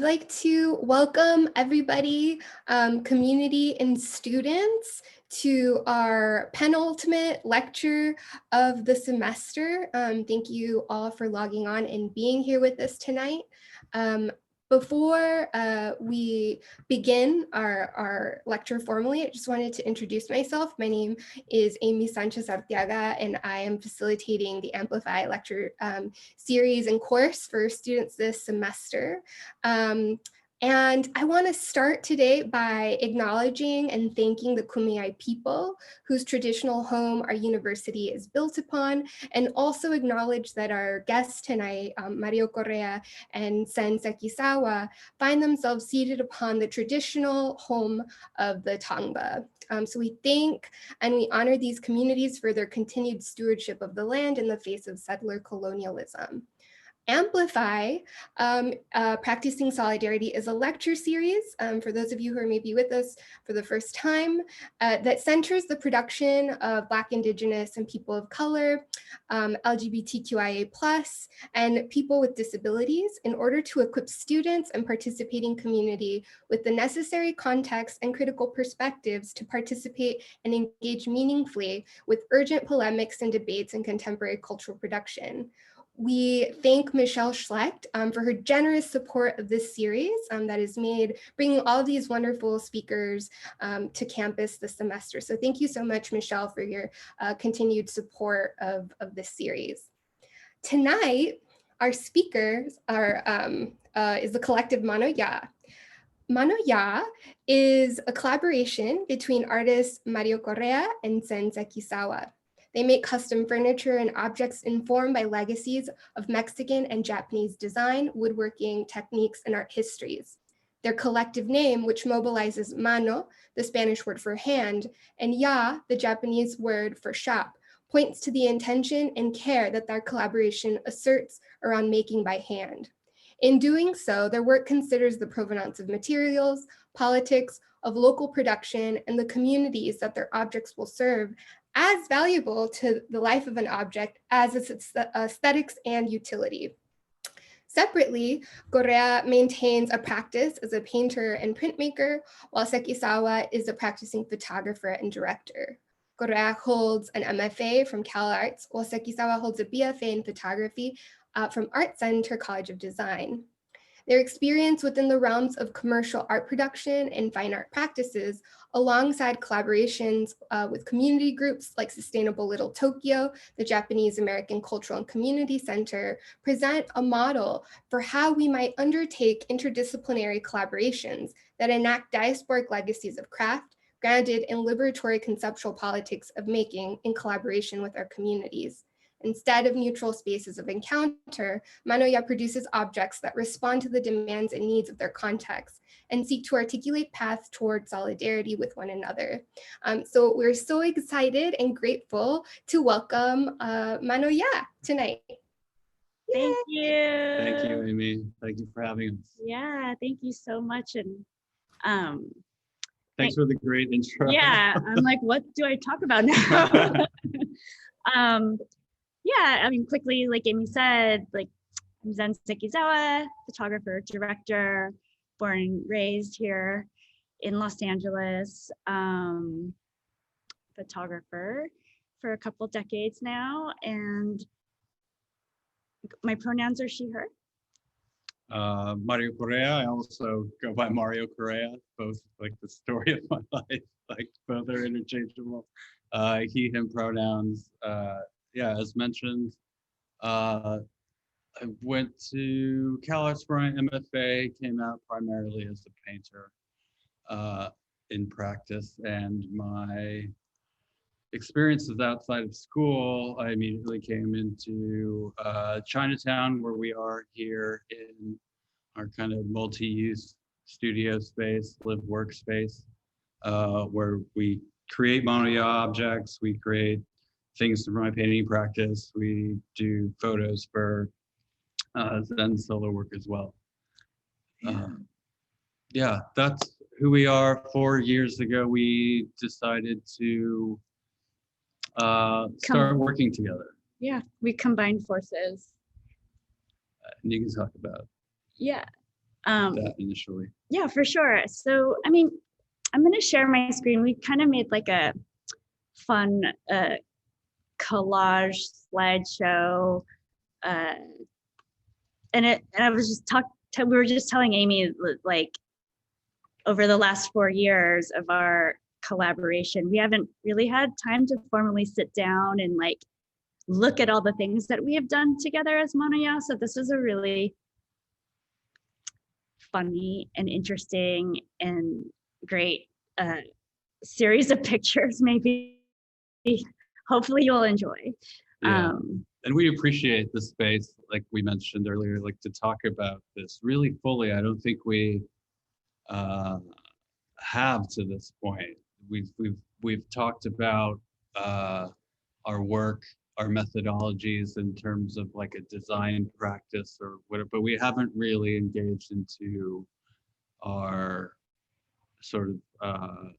I'd like to welcome everybody, community and students, to our penultimate lecture of the semester. Thank you all for logging on and being here with us tonight. Before we begin our lecture formally, I just wanted to introduce myself. My name is Amy Sanchez Arteaga, and I am facilitating the Amplify lecture series and course for students this semester. And I want to start today by acknowledging and thanking the Kumeyaay people whose traditional home our university is built upon, and also acknowledge that our guests tonight, Mario Correa and Sen Sekizawa, find themselves seated upon the traditional home of the Tangba. So we thank and we honor these communities for their continued stewardship of the land in the face of settler colonialism. Amplify, Practicing Solidarity, is a lecture series, for those of you who are maybe with us for the first time, that centers the production of Black, Indigenous, and people of color, LGBTQIA+, and people with disabilities in order to equip students and participating community with the necessary context and critical perspectives to participate and engage meaningfully with urgent polemics and debates in contemporary cultural production. We thank Michelle Schlecht for her generous support of this series that is made, bringing all these wonderful speakers to campus this semester. So thank you so much, Michelle, for your continued support of this series. Tonight, our speakers is the collective Mano Ya. Mano Ya is a collaboration between artists Mario Correa and Sen Sekizawa. They make custom furniture and objects informed by legacies of Mexican and Japanese design, woodworking techniques, and art histories. Their collective name, which mobilizes mano, the Spanish word for hand, and ya, the Japanese word for shop, points to the intention and care that their collaboration asserts around making by hand. In doing so, their work considers the provenance of materials, politics, of local production, and the communities that their objects will serve as valuable to the life of an object as its aesthetics and utility. Separately, Correa maintains a practice as a painter and printmaker, while Sekizawa is a practicing photographer and director. Correa holds an MFA from CalArts, while Sekizawa holds a BFA in photography from Art Center College of Design. Their experience within the realms of commercial art production and fine art practices, alongside collaborations with community groups like Sustainable Little Tokyo, the Japanese American Cultural and Community Center, present a model for how we might undertake interdisciplinary collaborations that enact diasporic legacies of craft, grounded in liberatory conceptual politics of making in collaboration with our communities. Instead of neutral spaces of encounter, Mano Ya produces objects that respond to the demands and needs of their context and seek to articulate paths toward solidarity with one another. So we're so excited and grateful to welcome Mano Ya tonight. Thank you. Thank you, Amy. Thank you for having us. Yeah, thank you so much. And thanks for the great intro. Yeah, I'm like, what do I talk about now? Yeah, I mean, quickly, like Amy said, like I'm Sen Sekizawa, photographer, director, born and raised here in Los Angeles, photographer for a couple decades now, and my pronouns are she, her. Mario Correa. I also go by Mario Correa, both like the story of my life, like both are interchangeable. He, him pronouns. Yeah, as mentioned, I went to CalArts for my MFA, came out primarily as a painter in practice, and my experiences outside of school, I immediately came into Chinatown, where we are here in our kind of multi-use studio space, live workspace, where we create Mano Ya objects, we create things for my painting practice, we do photos for Zen solo work as well. Yeah, that's who we are. 4 years ago, we decided to start working together. Yeah, we combined forces. And you can talk about. Yeah, that initially. Yeah, for sure. So, I mean, I'm going to share my screen. We kind of made like a fun collage slideshow. And I was just we were just telling Amy, like, over the last 4 years of our collaboration, we haven't really had time to formally sit down and like look at all the things that we have done together as Mano Ya. So this was a really funny and interesting and great series of pictures. Maybe hopefully you'll enjoy. Yeah. And we appreciate the space, like we mentioned earlier, like to talk about this really fully. I don't think we have to this point. We've talked about our work, our methodologies in terms of like a design practice or whatever, but we haven't really engaged into our sort of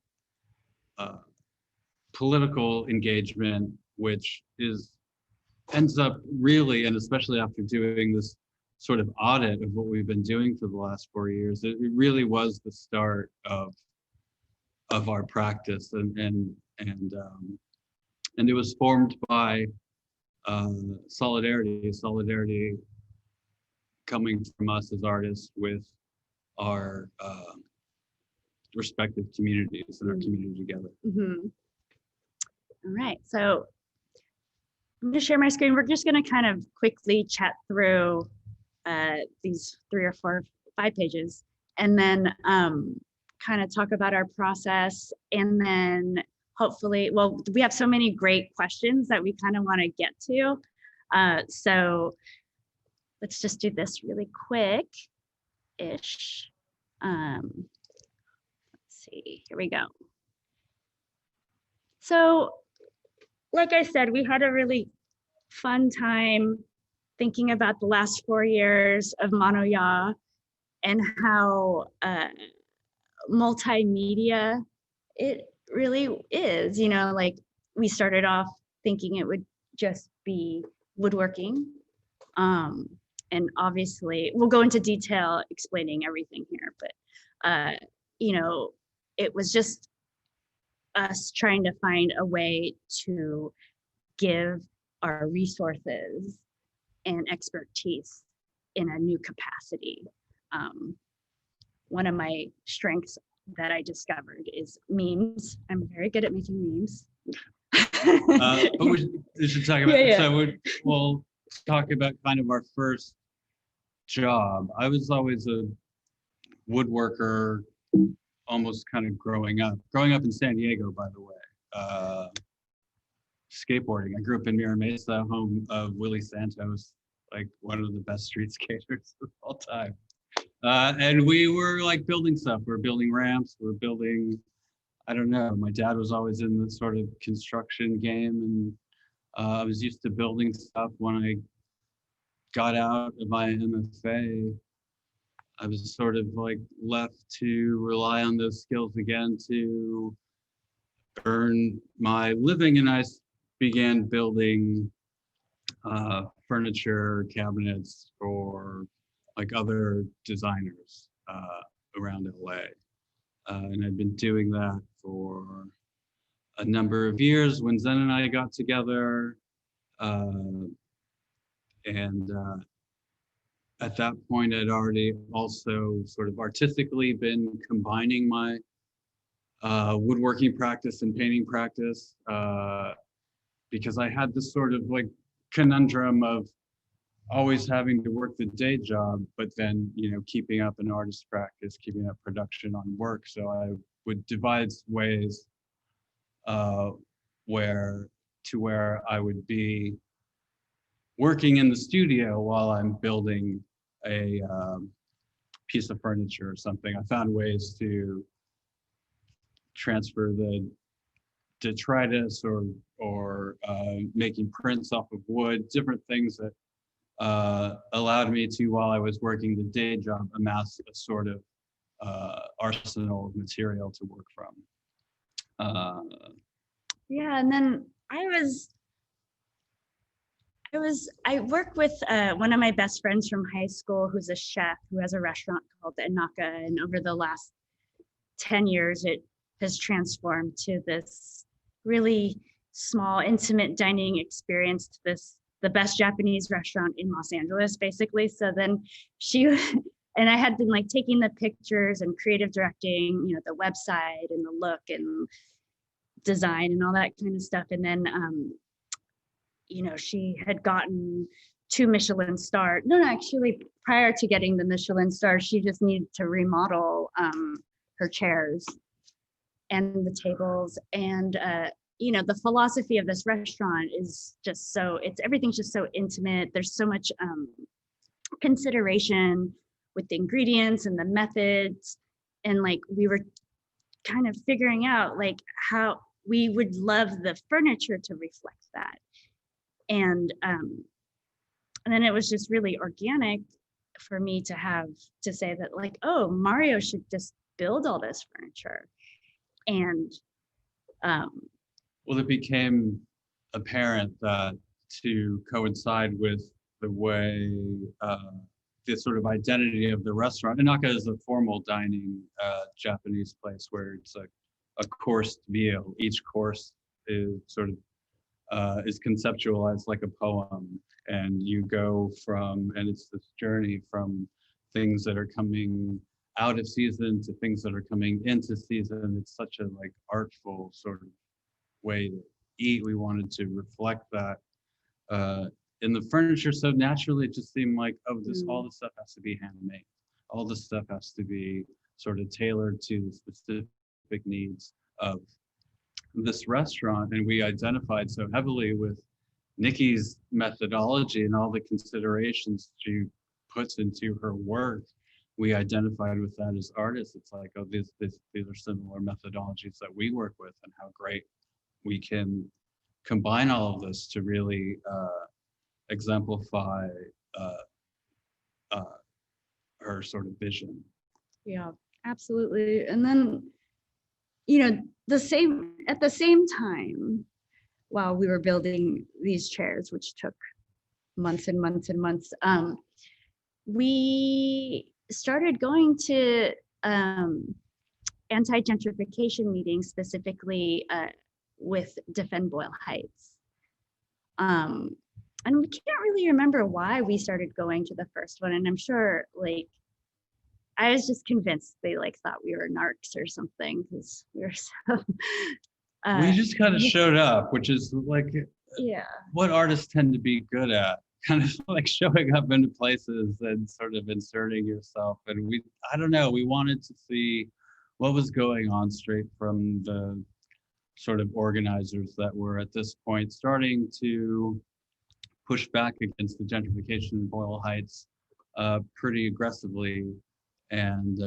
political engagement, which ends up really, and especially after doing this sort of audit of what we've been doing for the last 4 years, it really was the start of our practice, and it was formed by solidarity coming from us as artists with our respective communities and our community together. Mm-hmm. All right, so I'm going to share my screen. We're just going to kind of quickly chat through these 3 or 4, 5 pages, and then kind of talk about our process. And then hopefully, well, we have so many great questions that we kind of want to get to. So let's just do this really quick-ish. Let's see, here we go. So like I said, we had a really fun time thinking about the last 4 years of Mano Ya and how multimedia it really is. You know, like we started off thinking it would just be woodworking. And obviously we'll go into detail explaining everything here, but you know, it was just us trying to find a way to give our resources and expertise in a new capacity. One of my strengths that I discovered is memes. I'm very good at making memes. But we should talk about Yeah. So we'll talk about kind of our first job. I was always a woodworker, almost kind of growing up in San Diego, by the way. Skateboarding. I grew up in Mira Mesa, home of Willie Santos, like one of the best street skaters of all time. And we were like building stuff. We're building ramps. We're building, I don't know. My dad was always in the sort of construction game, and I was used to building stuff. When I got out of my MFA, I was sort of like left to rely on those skills again to earn my living, and I began building furniture, cabinets for like other designers around LA. And I've been doing that for a number of years. When Zen and I got together, at that point, I'd already also sort of artistically been combining my woodworking practice and painting practice, because I had this sort of like conundrum of always having to work the day job, but then, you know, keeping up an artist practice, keeping up production on work. So I would devise ways where I would be working in the studio while I'm building a piece of furniture or something. I found ways to transfer the detritus or making prints off of wood, different things that allowed me to, while I was working the day job, amass a sort of arsenal of material to work from. Yeah, and then I I work with one of my best friends from high school who's a chef who has a restaurant called the Anaka, and over the last 10 years it has transformed to this really small intimate dining experience, to the best Japanese restaurant in Los Angeles basically. So then she and I had been like taking the pictures and creative directing, you know, the website and the look and design and all that kind of stuff. And then you know, she had gotten 2 Michelin stars. No, actually, prior to getting the Michelin stars, she just needed to remodel her chairs and the tables. And, you know, the philosophy of this restaurant is just so, everything's just so intimate. There's so much consideration with the ingredients and the methods. And like, we were kind of figuring out like how we would love the furniture to reflect that. And then it was just really organic for me to say that like, oh, Mario should just build all this furniture. And well, it became apparent that to coincide with the way the sort of identity of the restaurant, Inaka is a formal dining Japanese place where it's a coursed meal. Each course is sort of is conceptualized like a poem, and you go from, and it's this journey from things that are coming out of season to things that are coming into season. It's such a like artful sort of way to eat. We wanted to reflect that in the furniture, so naturally it just seemed like, oh, all this stuff has to be handmade. All this stuff has to be sort of tailored to the specific needs of this restaurant. And we identified so heavily with Nikki's methodology and all the considerations she puts into her work. We identified with that as artists. It's like, oh, these are similar methodologies that we work with, and how great we can combine all of this to really exemplify her sort of vision. yeah, absolutely. And then, you know, at the same time, while we were building these chairs, which took months and months and months, we started going to anti-gentrification meetings, specifically with Defend Boyle Heights. And we can't really remember why we started going to the first one. And I'm sure like, I was just convinced they like thought we were narcs or something, because we were so. We just kind of showed up, which is like, yeah, what artists tend to be good at, kind of like showing up into places and sort of inserting yourself. And I don't know, we wanted to see what was going on straight from the sort of organizers that were at this point starting to push back against the gentrification in Boyle Heights pretty aggressively. And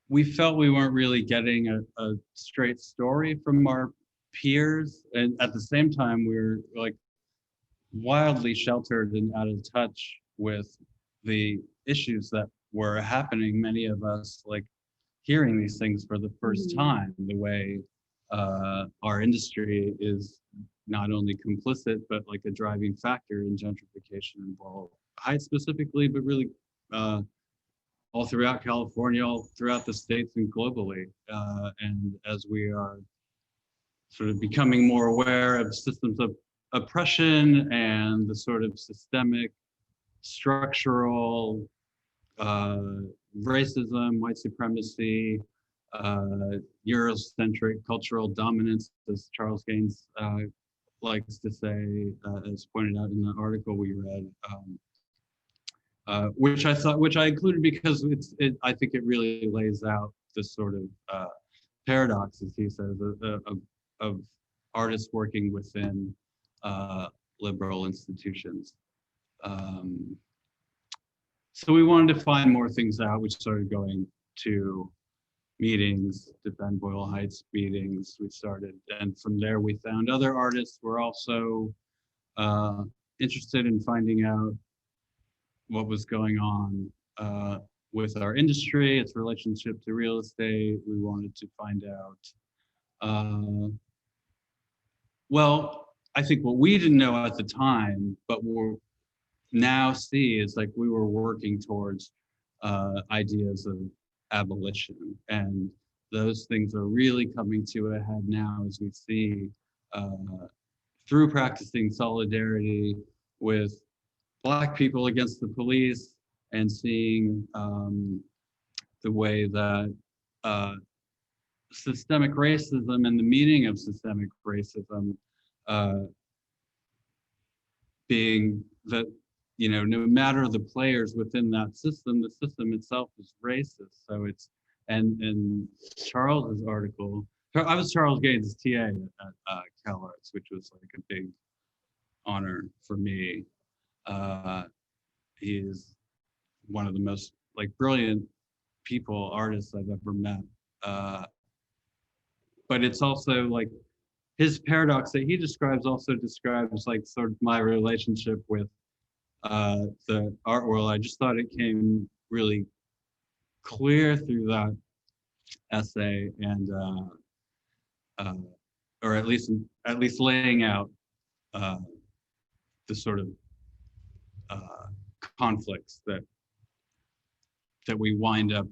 we felt we weren't really getting a straight story from our peers. And at the same time, we were like wildly sheltered and out of touch with the issues that were happening. Many of us like hearing these things for the first time, the way our industry is not only complicit, but like a driving factor in gentrification in Boyle Heights specifically, but really all throughout California, all throughout the states and globally. And as we are sort of becoming more aware of systems of oppression and the sort of systemic, structural racism, white supremacy, Eurocentric cultural dominance, as Charles Gaines likes to say, as pointed out in the article we read, which I included because I think it really lays out this sort of paradox, as he says, of artists working within liberal institutions. So we wanted to find more things out. We started going to meetings, Defend Boyle Heights meetings. We started, and from there we found other artists were also interested in finding out what was going on with our industry, its relationship to real estate. We wanted to find out, well, I think what we didn't know at the time, but we're now see is like we were working towards ideas of abolition, and those things are really coming to a head now as we see through practicing solidarity with Black people against the police, and seeing the way that systemic racism and the meaning of systemic racism being that, you know, no matter the players within that system, the system itself is racist. So it's, and Charles's article, I was Charles Gaines' TA at Cal Arts, which was like a big honor for me. He is one of the most like brilliant people, artists I've ever met. But it's also like his paradox that he describes also describes like sort of my relationship with the art world. I just thought it came really clear through that essay, and or at least laying out the sort of conflicts that we wind up.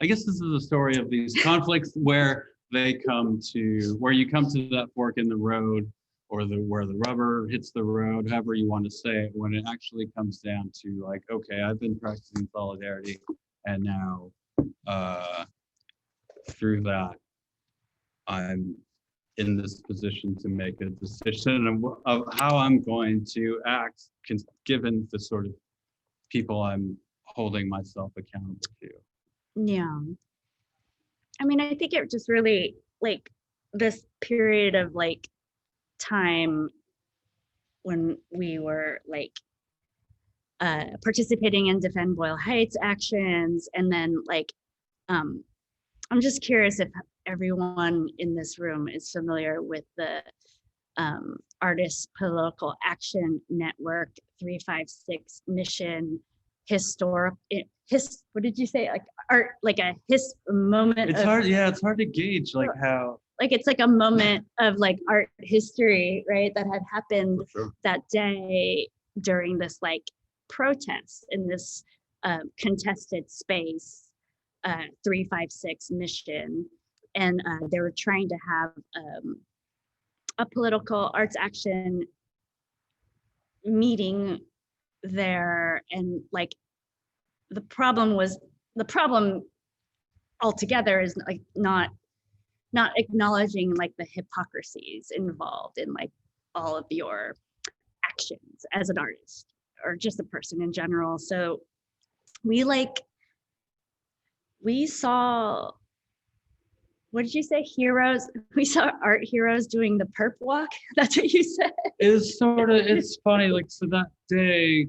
I guess this is a story of these conflicts where they come to, where you come to that fork in the road, or where the rubber hits the road, however you want to say it, when it actually comes down to like, okay, I've been practicing solidarity, and now through that, I'm in this position to make a decision of how I'm going to act, given the sort of people I'm holding myself accountable to. Yeah. I mean, I think it just really, like, this period of like time when we were like participating in Defend Boyle Heights actions, and then like I'm just curious if everyone in this room is familiar with the Artists Political Action Network 356 mission what did you say, like art, like a moment it's hard, yeah, it's hard to gauge like how, like it's like a moment of like art history, right, that had happened that day during this like protest in this contested space, 356 mission, and they were trying to have a political arts action meeting there, and like the problem altogether is like not acknowledging like the hypocrisies involved in like all of your actions as an artist or just a person in general. So we saw, what did you say, heroes? We saw art heroes doing the perp walk. That's what you said. It's sort of, it's funny, like, so that day,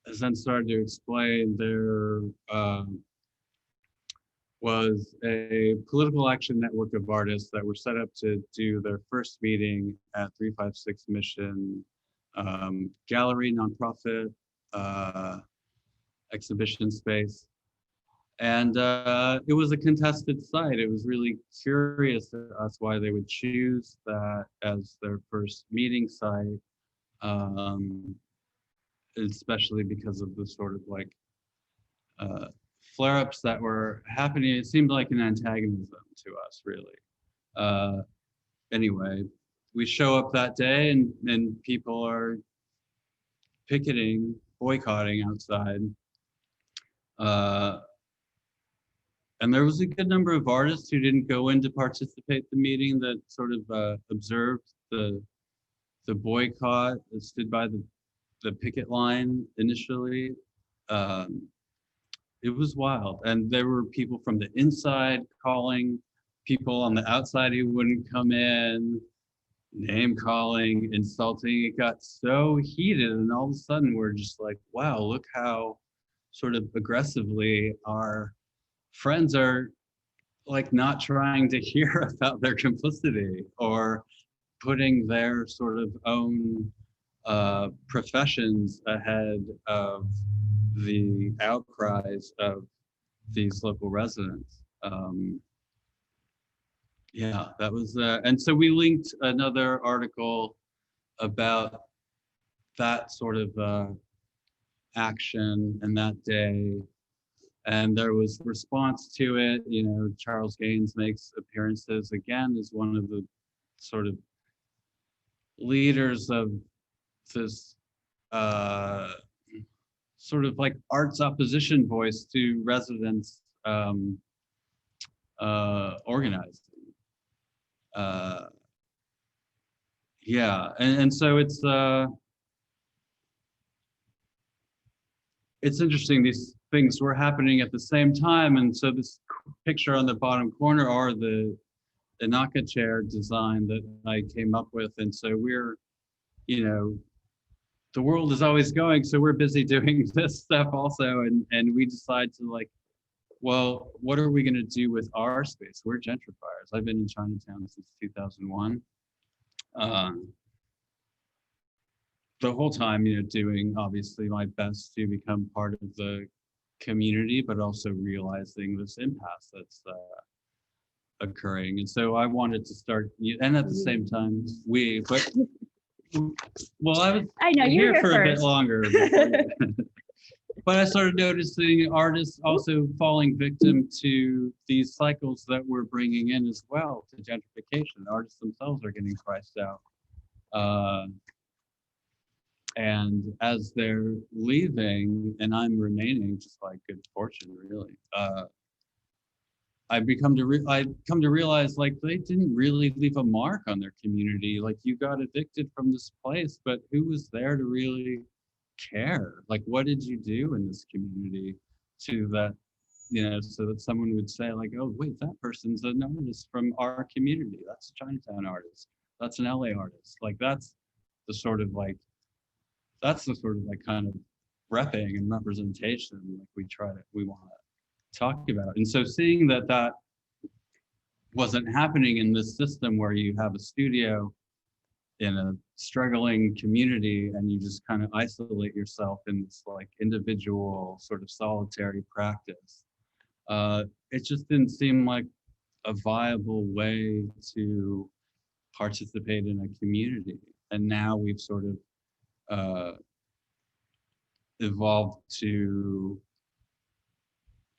as Zen started to explain, there was a political action network of artists that were set up to do their first meeting at 356 Mission Gallery, nonprofit exhibition space. And it was a contested site. It was really curious to us why they would choose that as their first meeting site, especially because of the sort of like flare-ups that were happening. It seemed like an antagonism to us, really. Anyway, we show up that day, and people are picketing, boycotting outside. And there was a good number of artists who didn't go in to participate in the meeting, that sort of observed the boycott, that stood by the picket line initially. It was wild. And there were people from the inside calling people on the outside who wouldn't come in, name calling, insulting. It got so heated, and all of a sudden we're just like, wow, look how sort of aggressively our friends are like not trying to hear about their complicity, or putting their sort of own professions ahead of the outcries of these local residents. Yeah, that was, and so we linked another article about that sort of action and that day. And there was response to it. You know, Charles Gaines makes appearances again as one of the sort of leaders of this sort of like arts opposition voice to residents organizing. Yeah, and so it's interesting, these things were happening at the same time. And so this picture on the bottom corner are the Inaka chair design that I came up with. And so we're, you know, the world is always going, so we're busy doing this stuff also. And we decide to like, well, what are we going to do with our space? We're gentrifiers. I've been in Chinatown since 2001. The whole time, you know, doing obviously my best to become part of the community, but also realizing this impasse that's occurring. And so I wanted to start, and at the same time, well, I know was you're here for first. a bit longer. But I started noticing artists also falling victim to these cycles that we're bringing in as well, to gentrification. Artists themselves are getting priced out. And as they're leaving, and I'm remaining, just by good fortune, really, I come to realize like they didn't really leave a mark on their community. Like, you got evicted from this place, but who was there to really care? Like, what did you do in this community to that, you know, so that someone would say like, oh wait, that person's an artist from our community. That's a Chinatown artist. That's an LA artist. Like, that's the sort of like kind of repping and representation like we want to talk about. And so seeing that wasn't happening in this system where you have a studio in a struggling community and you just kind of isolate yourself in this like individual sort of solitary practice, it just didn't seem like a viable way to participate in a community. And now we've sort of evolved to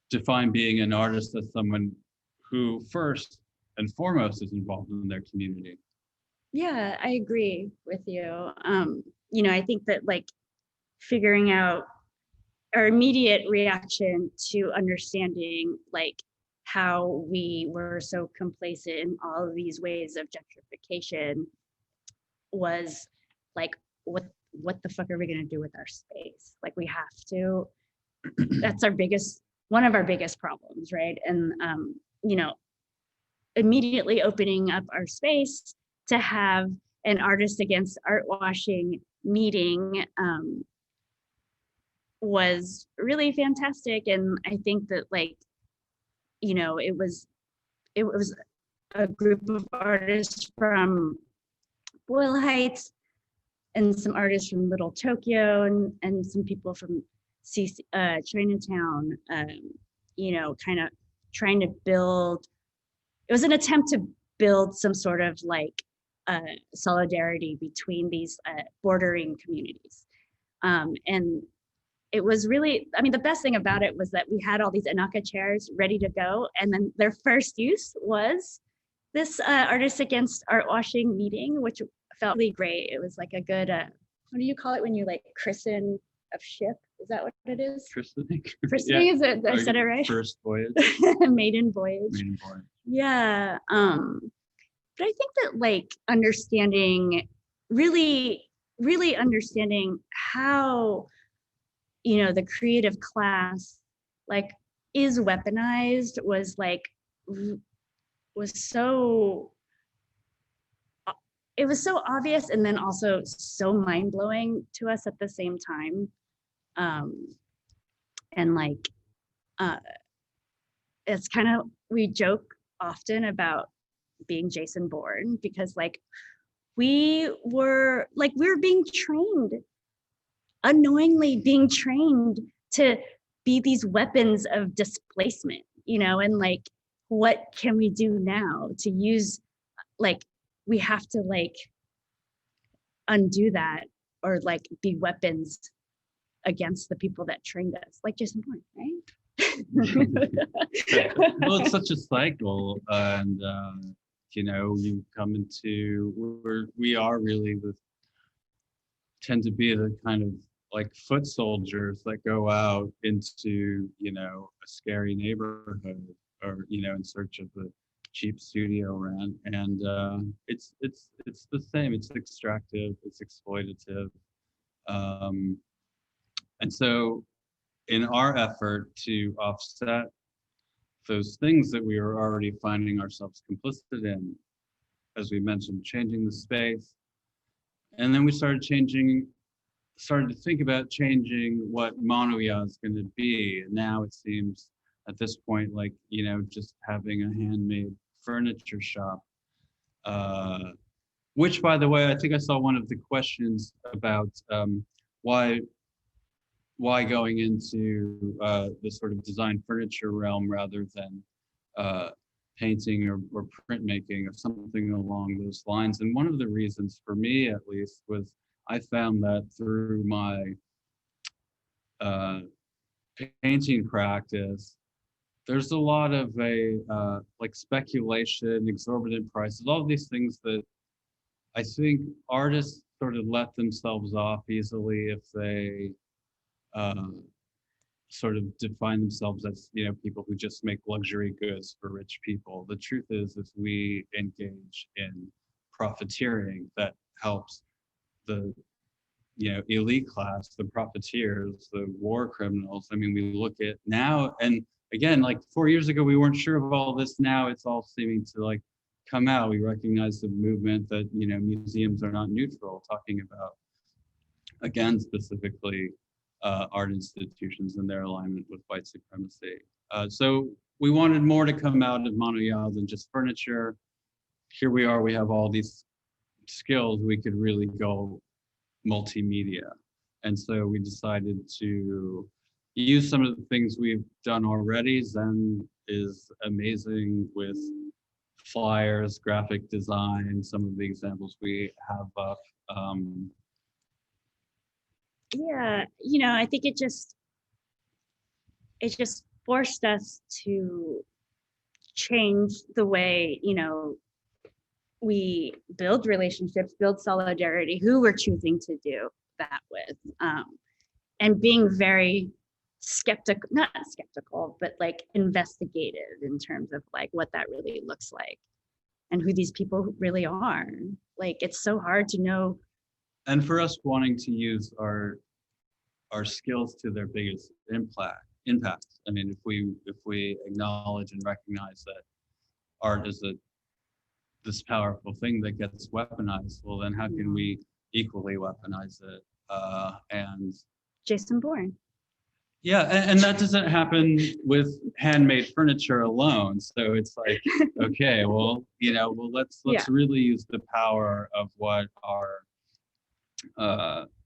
define being an artist as someone who first and foremost is involved in their community. Yeah, I agree with you. You know, I think that like figuring out our immediate reaction to understanding like how we were so complacent in all of these ways of gentrification was like, what the fuck are we going to do with our space? Like, we have to, that's one of our biggest problems, right? And you know, immediately opening up our space to have an Artists Against Art Washing meeting was really fantastic. And I think that like, you know, it was a group of artists from Boyle Heights and some artists from Little Tokyo and some people from Chinatown, you know, kind of trying to build, it was an attempt to build some sort of like solidarity between these bordering communities. And it was really, I mean, the best thing about it was that we had all these Inaka chairs ready to go. And then their first use was this Artists Against Art Washing meeting, which felt really great. It was like a good, what do you call it when you like christen a ship? Is that what it is? Christening? Christening, is it? I said it right? First voyage. Maiden voyage. Maiden voyage. Yeah. But I think that like understanding, really understanding how, you know, the creative class like is weaponized was so, it was so obvious and then also so mind-blowing to us at the same time. And like, it's kind of, we joke often about being Jason Bourne because like we were being trained, unknowingly being trained to be these weapons of displacement, you know, and like what can we do now to use, like, we have to like undo that, or like be weapons against the people that trained us, like Jason Bourne, right? Well, it's such a cycle, and you know, you come into we are really tend to be the kind of like foot soldiers that go out into, you know, a scary neighborhood, or, you know, in search of the cheap studio rent, and it's the same. It's extractive, it's exploitative, and so in our effort to offset those things that we were already finding ourselves complicit in, as we mentioned, changing the space, and then we started to think about changing what Mano Ya is going to be. And now it seems at this point like, you know, just having a handmade furniture shop, which, by the way, I think I saw one of the questions about why going into the sort of design furniture realm rather than painting or printmaking or something along those lines. And one of the reasons, for me at least, was I found that through my painting practice, there's a lot of like speculation, exorbitant prices, all of these things that I think artists sort of let themselves off easily if they sort of define themselves as, you know, people who just make luxury goods for rich people. The truth is, if we engage in profiteering that helps the, you know, elite class, the profiteers, the war criminals. I mean, we look at now, and again, like 4 years ago, we weren't sure of all this. Now it's all seeming to like come out. We recognize the movement that, you know, museums are not neutral, talking about, again, specifically art institutions and their alignment with white supremacy. So we wanted more to come out of Mano Ya than just furniture. Here we are, we have all these skills, we could really go multimedia. And so we decided to use some of the things we've done already. Zen is amazing with flyers, graphic design, some of the examples we have up. Yeah, you know, I think it just forced us to change the way, you know, we build relationships, build solidarity, who we're choosing to do that with, and being very skeptical, not skeptical, but like investigative in terms of like what that really looks like and who these people really are. Like, it's so hard to know. And for us, wanting to use our skills to their biggest impact. I mean, if we acknowledge and recognize that art is this powerful thing that gets weaponized, well, then how can we equally weaponize it? And Jason Bourne. Yeah, and that doesn't happen with handmade furniture alone. So it's like, okay, well, you know, well, let's really use the power of what our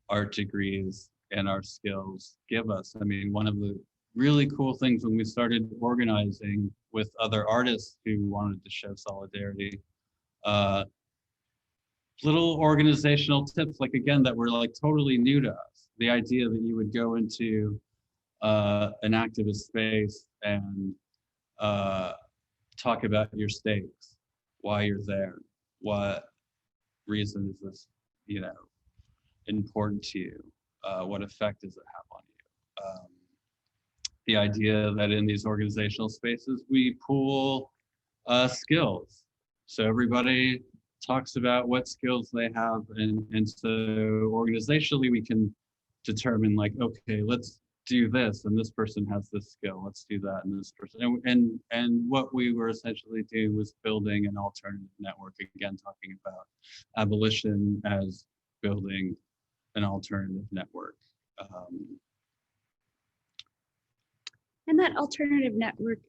art degrees and our skills give us. I mean, one of the really cool things when we started organizing with other artists who wanted to show solidarity, little organizational tips, like, again, that were like totally new to us. The idea that you would go into an activist space and talk about your stakes, why you're there, what reason is this, you know, important to you, what effect does it have on you? The idea that in these organizational spaces we pool skills, so everybody talks about what skills they have, and so organizationally we can determine, like, okay, let's do this, and this person has this skill, let's do that, and this person, and what we were essentially doing was building an alternative network, again, talking about abolition as building an alternative network. And that alternative network,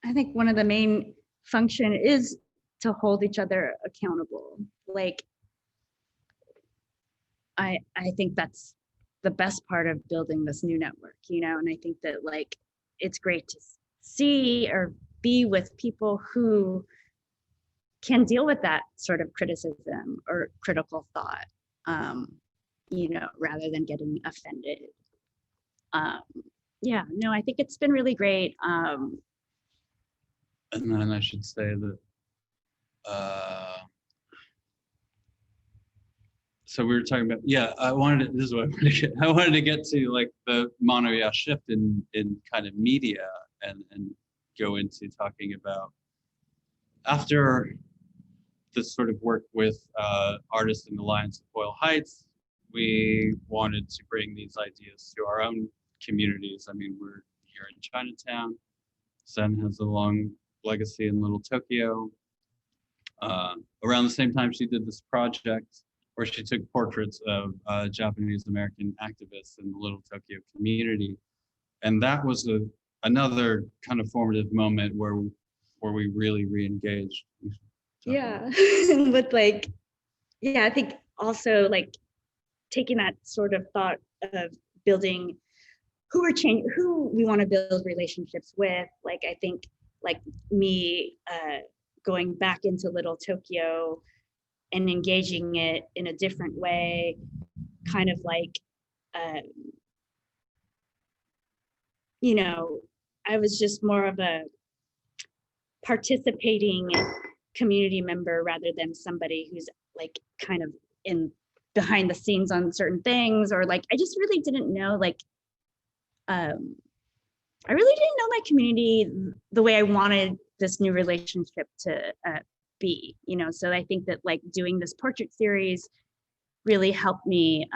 I think one of the main function is to hold each other accountable. Like, I think that's the best part of building this new network, you know, and I think that, like, it's great to see, or be with people who can deal with that sort of criticism or critical thought, you know, rather than getting offended. Yeah, no, I think it's been really great. And then I should say that, so we were talking about, yeah, this is what I wanted to get, I wanted to get to, like, the Mano Ya shift in kind of media, and go into talking about, after this sort of work with artists in the Alliance of Boyle Heights, we wanted to bring these ideas to our own communities. I mean, we're here in Chinatown. Sen has a long legacy in Little Tokyo. Around the same time, she did this project where she took portraits of Japanese American activists in the Little Tokyo community. And that was another kind of formative moment where we really re-engaged. Yeah, with like, yeah, I think also like taking that sort of thought of building who we want to build relationships with. Like, I think like me going back into Little Tokyo and engaging it in a different way, kind of like, you know, I was just more of a participating community member rather than somebody who's like kind of in behind the scenes on certain things, or like I just really didn't know, like I really didn't know my community the way I wanted this new relationship to be, you know. So I think that like doing this portrait series really helped me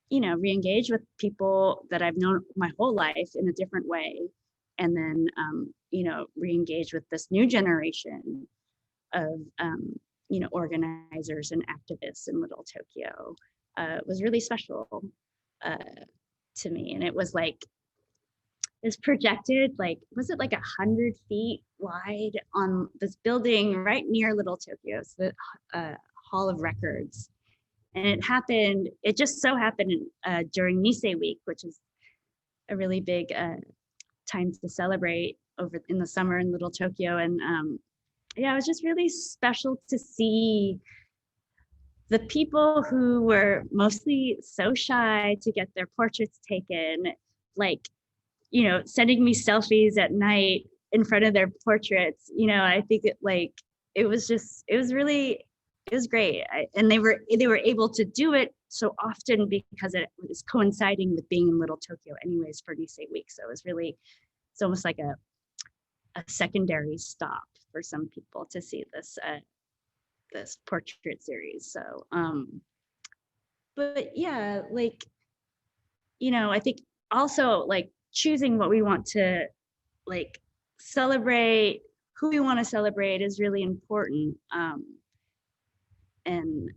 you know, re-engage with people that I've known my whole life in a different way, and then you know, re-engage with this new generation of you know, organizers and activists in Little Tokyo. Was really special to me. And it was like, it's projected, like, was it like 100 feet wide on this building right near Little Tokyo, it's the Hall of Records. And it just so happened during Nisei Week, which is a really big time to celebrate over in the summer in Little Tokyo. And yeah, it was just really special to see the people who were mostly so shy to get their portraits taken, like, you know, sending me selfies at night in front of their portraits. You know, I think it was great. And they were able to do it so often because it was coinciding with being in Little Tokyo anyways for Nisei Week. So it's almost like a secondary stop for some people to see this this portrait series. So but yeah, like, you know, I think also like choosing what we want to like celebrate, who we want to celebrate is really important. And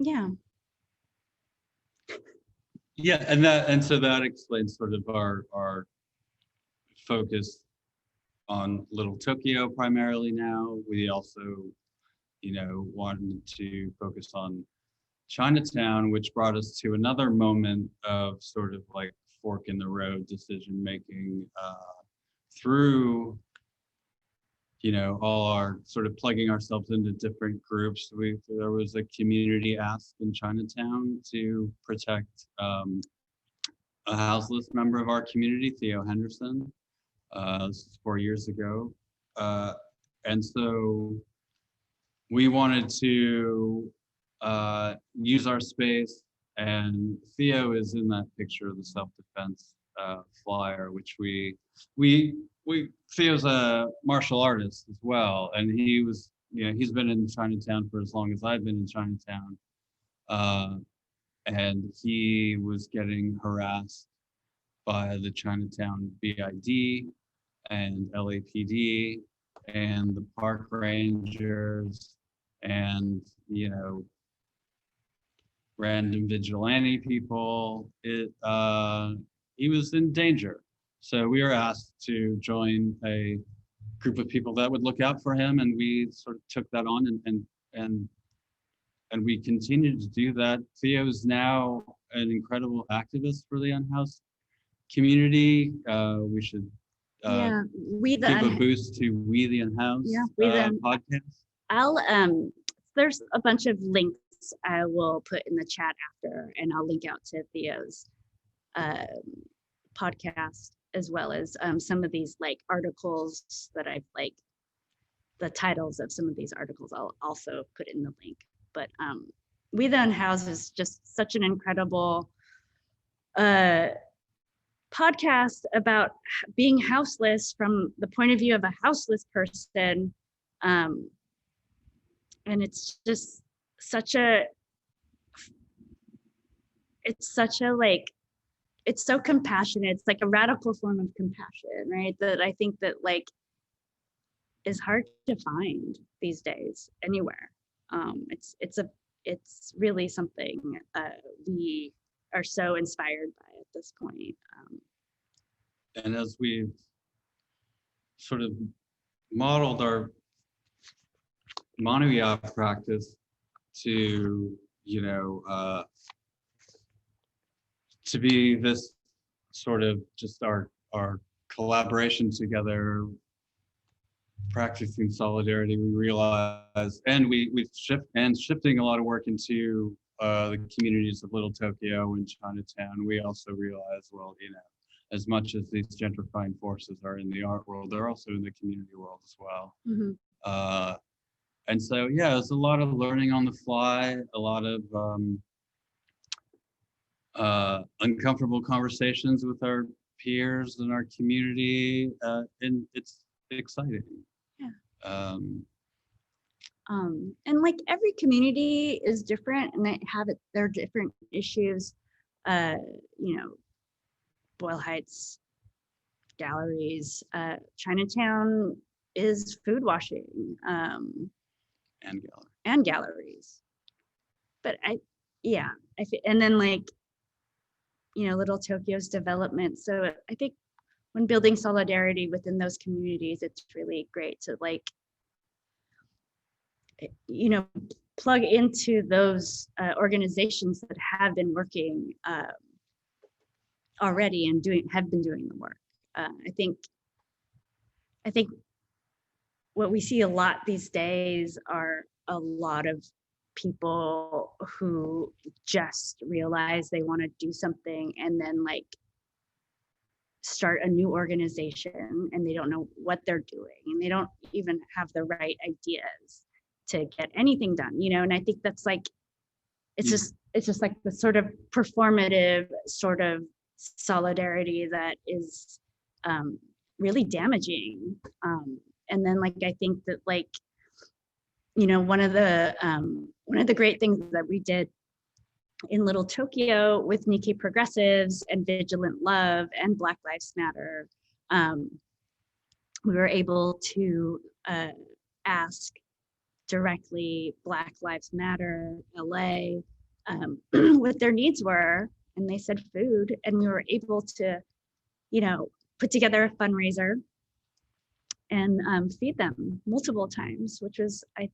yeah. Yeah, and so that explains sort of our focus on Little Tokyo primarily now. We also, you know, wanted to focus on Chinatown, which brought us to another moment of sort of like fork in the road decision making through, you know, all our sort of plugging ourselves into different groups. There was a community ask in Chinatown to protect a houseless member of our community, Theo Henderson. This is 4 years ago. And so we wanted to use our space, and Theo is in that picture of the self-defense flyer, which Theo's a martial artist as well, and he was, you know, he's been in Chinatown for as long as I've been in Chinatown, and he was getting harassed by the Chinatown BID and LAPD and the park rangers and, you know, random vigilante people. He was in danger. So we were asked to join a group of people that would look out for him, and we sort of took that on and we continued to do that. Theo is now an incredible activist for the unhoused community. We should Yeah, we the give a Un- boost to We the Unhoused Yeah, We the Un- podcast? I'll there's a bunch of links I will put in the chat after, and I'll link out to Theo's podcast, as well as some of these like articles that I've like, the titles of some of these articles I'll also put in the link. But We the Unhoused is just such an incredible podcast about being houseless from the point of view of a houseless person. And it's just such a, like, it's so compassionate. It's like a radical form of compassion, right? That I think that like is hard to find these days anywhere. It's really something we are so inspired by at this point. And as we've sort of modeled our Mano Ya practice to, to be this sort of just our collaboration together, practicing solidarity, we realize, and we've shifting a lot of work into the communities of Little Tokyo and Chinatown. We also realize, well, as much as these gentrifying forces are in the art world, they're also in the community world as well. Mm-hmm. And so, yeah, there's a lot of learning on the fly, a lot of uncomfortable conversations with our peers in our community, and it's exciting. Yeah. And like every community is different, and they have their different issues. Boyle Heights galleries, Chinatown is food washing, and galleries. But and then like, Little Tokyo's development. So I think when building solidarity within those communities, it's really great to like, plug into those organizations that have been working already and have been doing the work. I think what we see a lot these days are a lot of people who just realize they want to do something and then like start a new organization, and they don't know what they're doing, and they don't even have the right ideas to get anything done, and I think that's like, it's just like the sort of performative sort of solidarity that is really damaging. And then like, I think that like, one of the great things that we did in Little Tokyo with Nikkei Progressives and Vigilant Love and Black Lives Matter, we were able to ask directly Black Lives Matter LA what their needs were, and they said food, and we were able to put together a fundraiser and feed them multiple times, which was I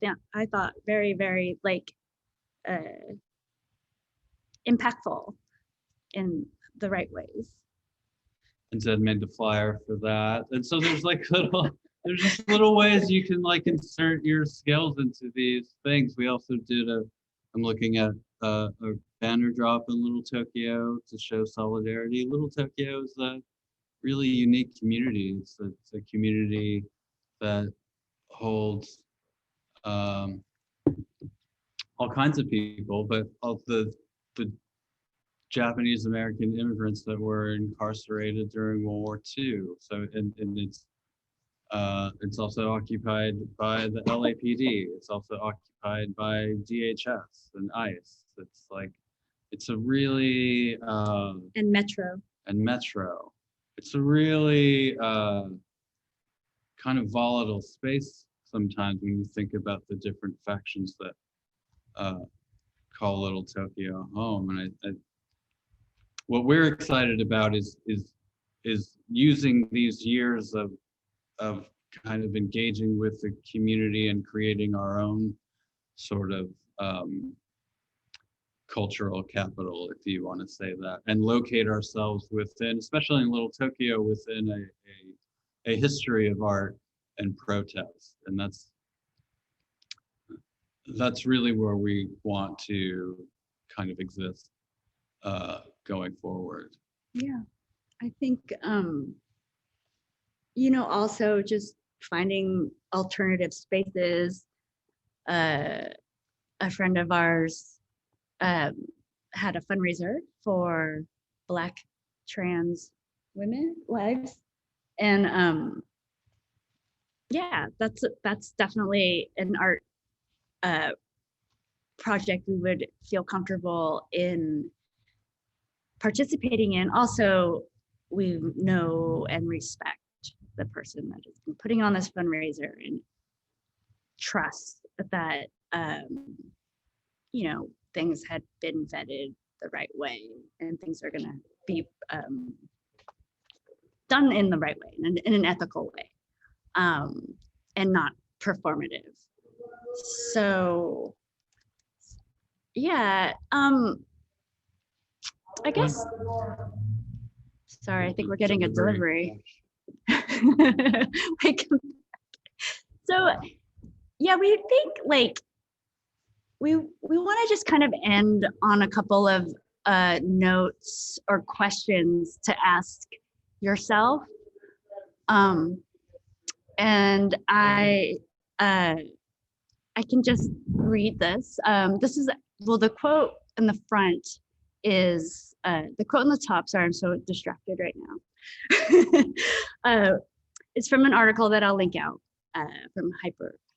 thought very, very like impactful in the right ways. And Zed made the flyer for that. And so there's like there's just little ways you can like insert your skills into these things. We also did I'm looking at a banner drop in Little Tokyo to show solidarity. Little Tokyo is a really unique community. It's a community that holds all kinds of people, but all the Japanese American immigrants that were incarcerated during World War II. So and it's also occupied by the LAPD. It's also occupied by DHS and ICE. It's like, it's a really and Metro. It's a really kind of volatile space sometimes when you think about the different factions that call Little Tokyo home. And I what we're excited about is using these years of kind of engaging with the community and creating our own sort of cultural capital, if you want to say that, and locate ourselves within, especially in Little Tokyo, within a history of art and protest, and that's really where we want to kind of exist going forward. Yeah, I think, you know, also just finding alternative spaces. A friend of ours had a fundraiser for Black trans women lives, and yeah, that's definitely an art project we would feel comfortable in participating in. Also, we know and respect the person that has been putting on this fundraiser and trust that you know, things had been vetted the right way and things are going to be done in the right way, in an ethical way, and not performative. So yeah, I guess, sorry, I think we're getting a delivery. Like, so yeah, we think like we want to just kind of end on a couple of notes or questions to ask yourself. And I can just read this. This is, well, the quote in the front is, the quote on the top, sorry, I'm so distracted right now. It's from an article that I'll link out from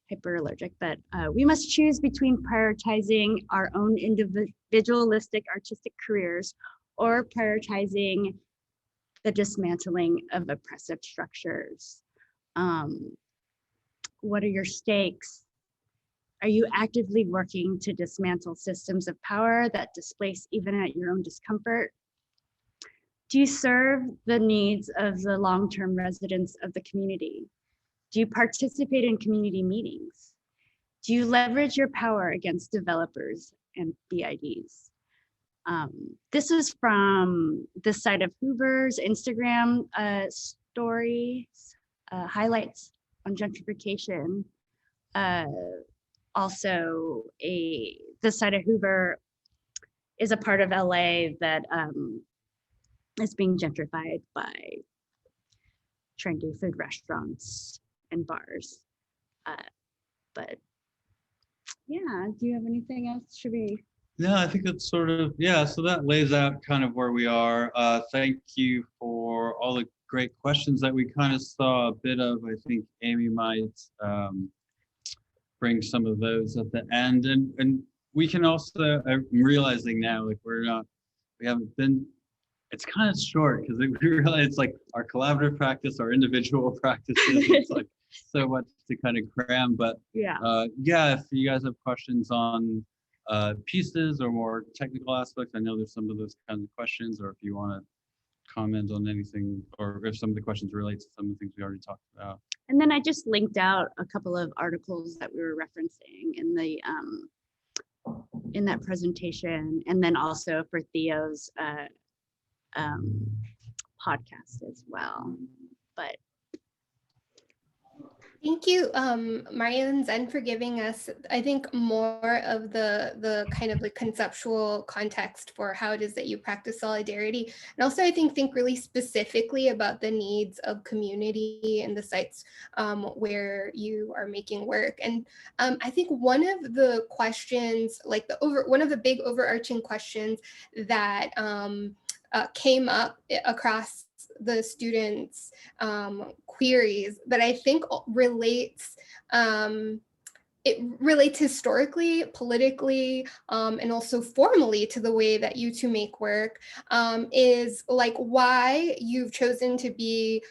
Hyperallergic, but we must choose between prioritizing our own individualistic artistic careers or prioritizing the dismantling of oppressive structures. What are your stakes? Are you actively working to dismantle systems of power that displace even at your own discomfort? Do you serve the needs of the long-term residents of the community? Do you participate in community meetings? Do you leverage your power against developers and BIDs? This is from this side of Hoover's Instagram stories, highlights on gentrification. Also, this side of Hoover is a part of LA that is being gentrified by trendy food restaurants and bars. But yeah, do you have anything else? Should we? No, I think it's sort of, yeah, so that lays out kind of where we are. Thank you for all the great questions that we kind of saw a bit of. I think Amy might bring some of those at the end. And we can also, I'm realizing now, like we haven't been, it's kind of short because we realize it's like our collaborative practice, our individual practices, it's like so much to kind of cram. But Yeah, yeah, if you guys have questions on pieces or more technical aspects, I know there's some of those kinds of questions, or if you want to comment on anything, or if some of the questions relate to some of the things we already talked about. and then I just linked out a couple of articles that we were referencing in that presentation, and then also for Theo's podcast as well. But Thank you, Mario and Zen, for giving us, I think, more of the kind of like conceptual context for how it is that you practice solidarity. And also, I think really specifically about the needs of community and the sites where you are making work. And I think one of the questions, like one of the big overarching questions that came up across the students' queries that I think relates it relates historically, politically, and also formally to the way that you two make work, is like why you've chosen to be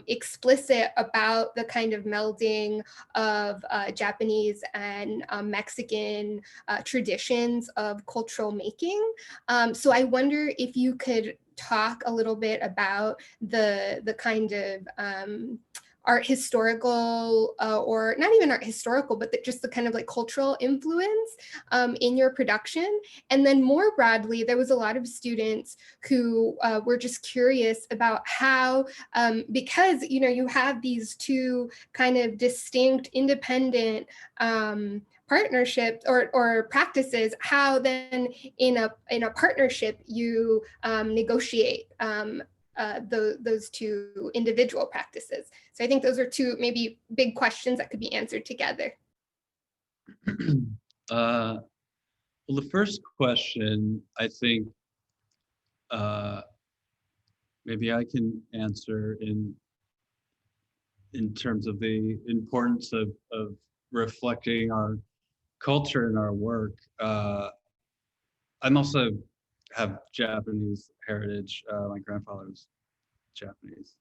explicit about the kind of melding of Japanese and Mexican traditions of cultural making. So I wonder if you could talk a little bit about the kind of art historical, or not even art historical, but just the kind of like cultural influence in your production. And then more broadly, there was a lot of students who were just curious about how, because, you know, you have these two kind of distinct, independent partnerships or practices, how then in a partnership you negotiate those two individual practices. So I think those are two maybe big questions that could be answered together. Well, the first question, I think maybe I can answer in terms of the importance of reflecting our culture in our work. I'm also have Japanese heritage. My grandfather was Japanese.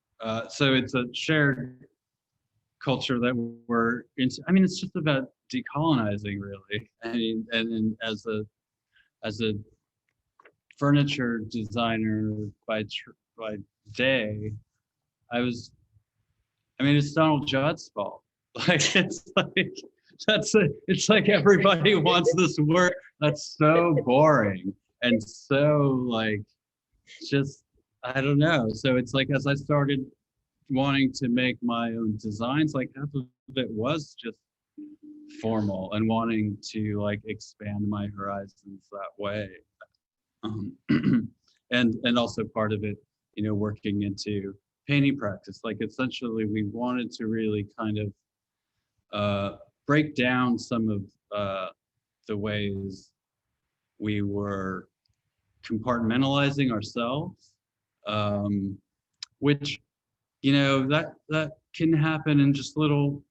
So it's a shared culture that we're into. I mean, it's just about decolonizing, really. I mean, and as a furniture designer by day, I mean, it's Donald Judd's fault. Like, it's like, it's like everybody wants this work that's so boring and so like, just, I don't know. So it's like, as I started wanting to make my own designs, like half of it was just formal and wanting to like expand my horizons that way. And also part of it, you know, working into painting practice. Like essentially we wanted to really kind of break down some of the ways we were compartmentalizing ourselves, which, you know, that can happen in just little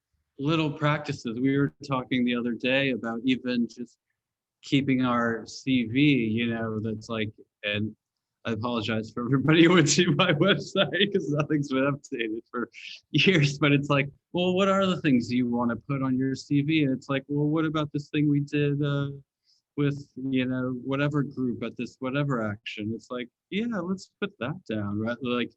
practices. We were talking the other day about even just keeping our CV, you know, that's like, and I apologize for everybody who went to my website because nothing's been updated for years, but it's like, well, what are the things you want to put on your CV? And it's like, well, what about this thing we did with, you know, whatever group at this whatever action? It's like, yeah, let's put that down, right? Like,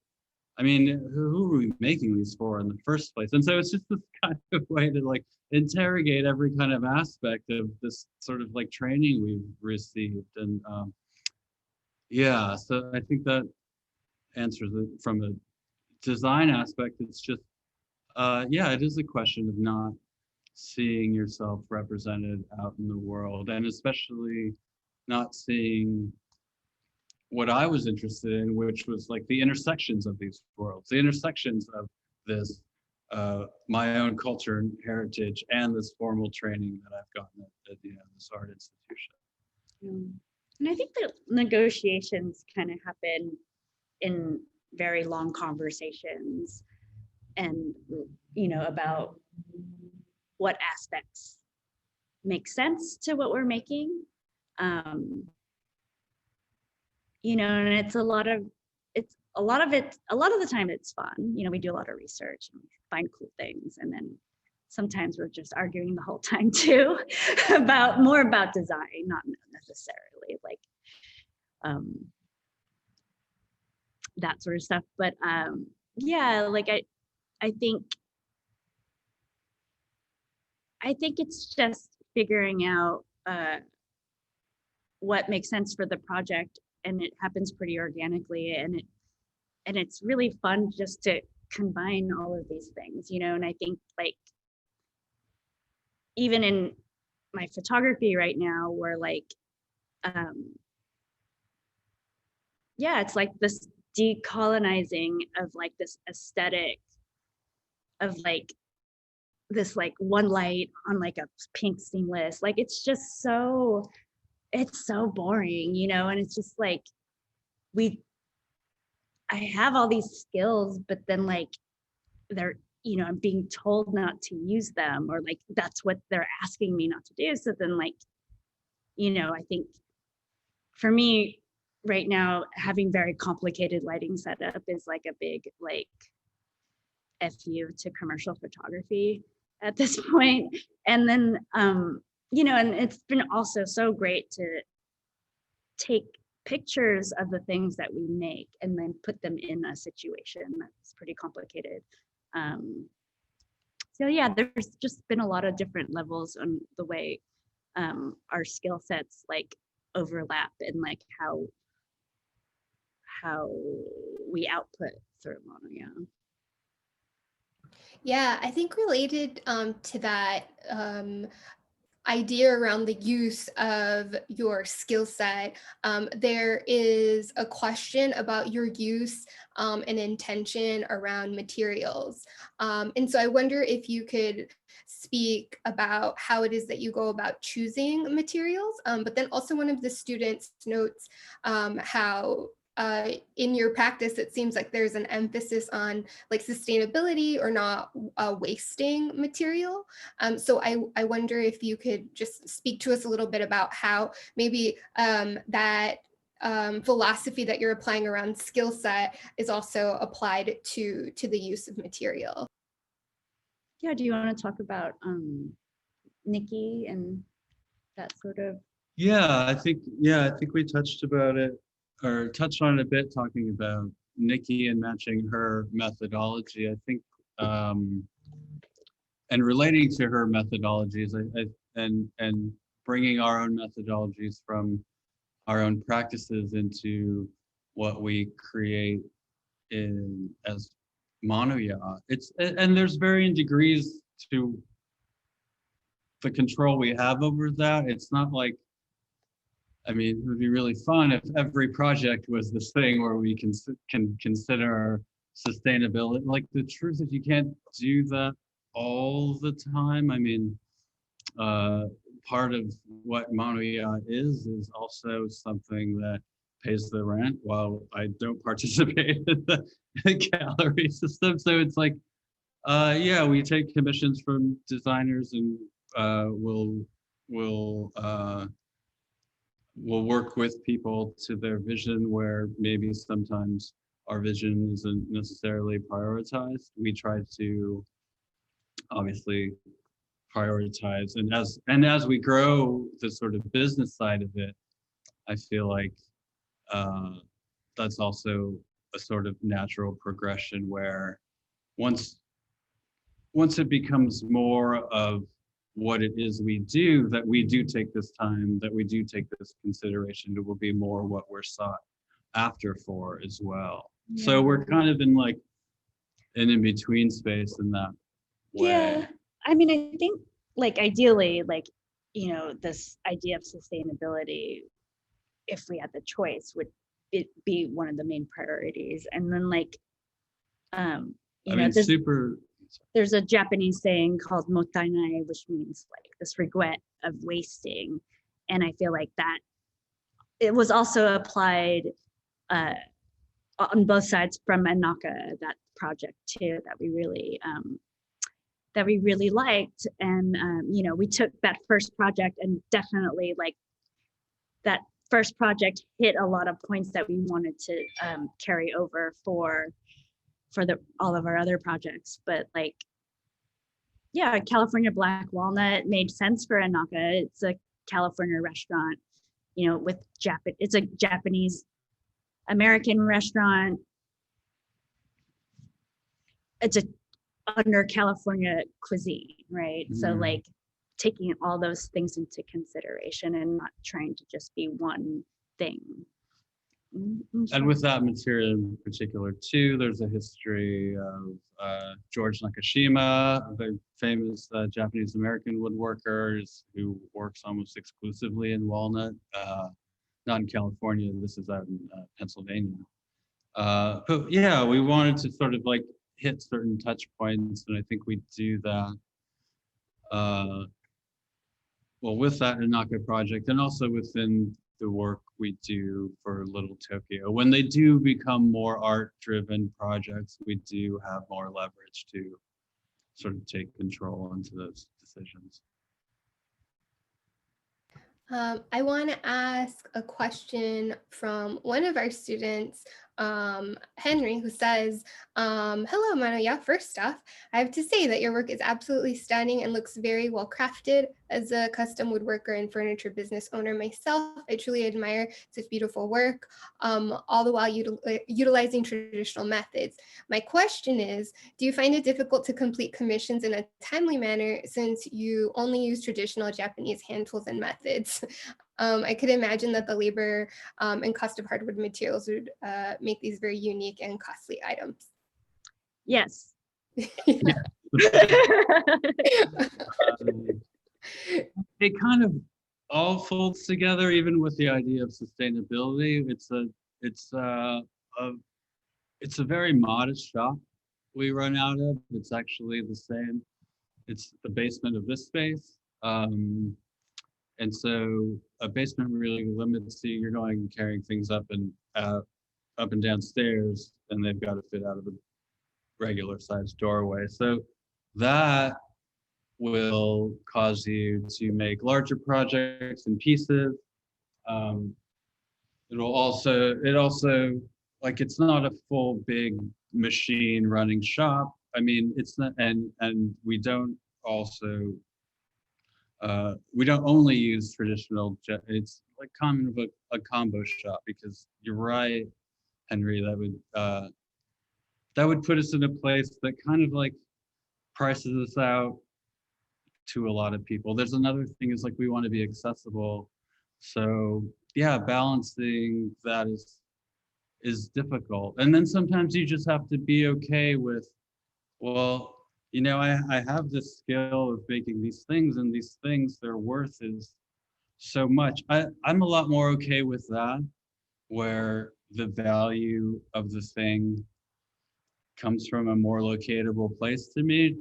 I mean, who are we making these for in the first place? And so it's just this kind of way to like interrogate every kind of aspect of this sort of like training we've received. And yeah, so I think that answers it from a design aspect. It's just, yeah, it is a question of not seeing yourself represented out in the world, and especially not seeing what I was interested in, which was like the intersections of these worlds, the intersections of this, my own culture and heritage, and this formal training that I've gotten at you know, this art institution. And I think that negotiations kind of happen in very long conversations, and you know, about what aspects make sense to what we're making. You know, and it's a lot of the time it's fun. You know, we do a lot of research and find cool things, and then sometimes we're just arguing the whole time too about more about design, not necessarily like that sort of stuff. But yeah, like I think it's just figuring out what makes sense for the project, and it happens pretty organically, and it's really fun just to combine all of these things, you know. And I think like even in my photography right now, we're like yeah, it's like this decolonizing of like this aesthetic of like this like one light on like a pink seamless, like it's just so, it's so boring, you know. And it's just like I have all these skills, but then like they're, you know, I'm being told not to use them, or like that's what they're asking me not to do. So then like, you know, I think for me right now, having very complicated lighting setup is like a big like FU to commercial photography at this point. And then you know, and it's been also so great to take pictures of the things that we make and then put them in a situation that's pretty complicated. So yeah, there's just been a lot of different levels on the way our skill sets like overlap and like how we output through Mano Ya. Yeah, I think related to that idea around the use of your skill set, there is a question about your use and intention around materials. And so I wonder if you could speak about how it is that you go about choosing materials, but then also one of the students notes how in your practice, it seems like there's an emphasis on like sustainability or not wasting material. So I wonder if you could just speak to us a little bit about how maybe that philosophy that you're applying around skill set is also applied to the use of material. Yeah, do you want to talk about Nikki and that sort of? Yeah, I think we touched on it a bit, talking about Nikki and matching her methodology. I think and relating to her methodologies, and bringing our own methodologies from our own practices into what we create in as Mano Ya. And there's varying degrees to the control we have over that. It's not like, I mean, it would be really fun if every project was this thing where we can consider sustainability. Like, the truth is you can't do that all the time. I mean, part of what Mano Ya is also something that pays the rent while I don't participate in the gallery system. So it's like, yeah, we take commissions from designers, and we'll work with people to their vision where maybe sometimes our vision isn't necessarily prioritized. We try to obviously prioritize, and as we grow the sort of business side of it, I feel like that's also a sort of natural progression where once it becomes more of what it is we do, that we do take this time, that we do take this consideration, it will be more what we're sought after for as well. Yeah. So we're kind of in like an in-between space in that way. Yeah, I mean, I think like ideally, like, you know, this idea of sustainability, if we had the choice, would it be one of the main priorities. And then like, you know, there's a Japanese saying called mottainai, which means like this regret of wasting. And I feel like that it was also applied on both sides from Anaka, that project too, that we really liked. And you know, we took that first project and definitely like that first project hit a lot of points that we wanted to carry over for all of our other projects. But like, yeah, California Black Walnut made sense for Anaka. It's a California restaurant, you know, with it's a Japanese American restaurant. It's under California cuisine, right? Mm-hmm. So like taking all those things into consideration and not trying to just be one thing. And with that material in particular too, there's a history of George Nakashima, the famous Japanese American woodworker who works almost exclusively in walnut, not in California, this is out in Pennsylvania. But yeah, we wanted to sort of like hit certain touch points, and I think we do that well with that Anaka project, and also within the work we do for Little Tokyo. When they do become more art-driven projects, we do have more leverage to sort of take control into those decisions. I want to ask a question from one of our students Henry, who says, hello, Mano Ya. First off, I have to say that your work is absolutely stunning and looks very well crafted. As a custom woodworker and furniture business owner myself, I truly admire such beautiful work, all the while utilizing traditional methods. My question is, do you find it difficult to complete commissions in a timely manner since you only use traditional Japanese hand tools and methods? I could imagine that the labor and cost of hardwood materials would make these very unique and costly items. Yes. It kind of all folds together, even with the idea of sustainability. It's a very modest shop we run out of. It's actually the same. It's the basement of this space. And so a basement really limits you. You're going and carrying things up and downstairs, and they've got to fit out of a regular sized doorway. So that will cause you to make larger projects in pieces. It also like, it's not a full big machine running shop. I mean, it's not, and we don't also we don't only use traditional. It's like common of a combo shop, because you're right, Henry. That would put us in a place that kind of like prices us out to a lot of people. There's another thing, is like, we want to be accessible. So yeah, balancing that is difficult. And then sometimes you just have to be okay with, well, you know, I have this skill of making these things, and these things, their worth is so much. I'm a lot more okay with that, where the value of the thing comes from a more locatable place to me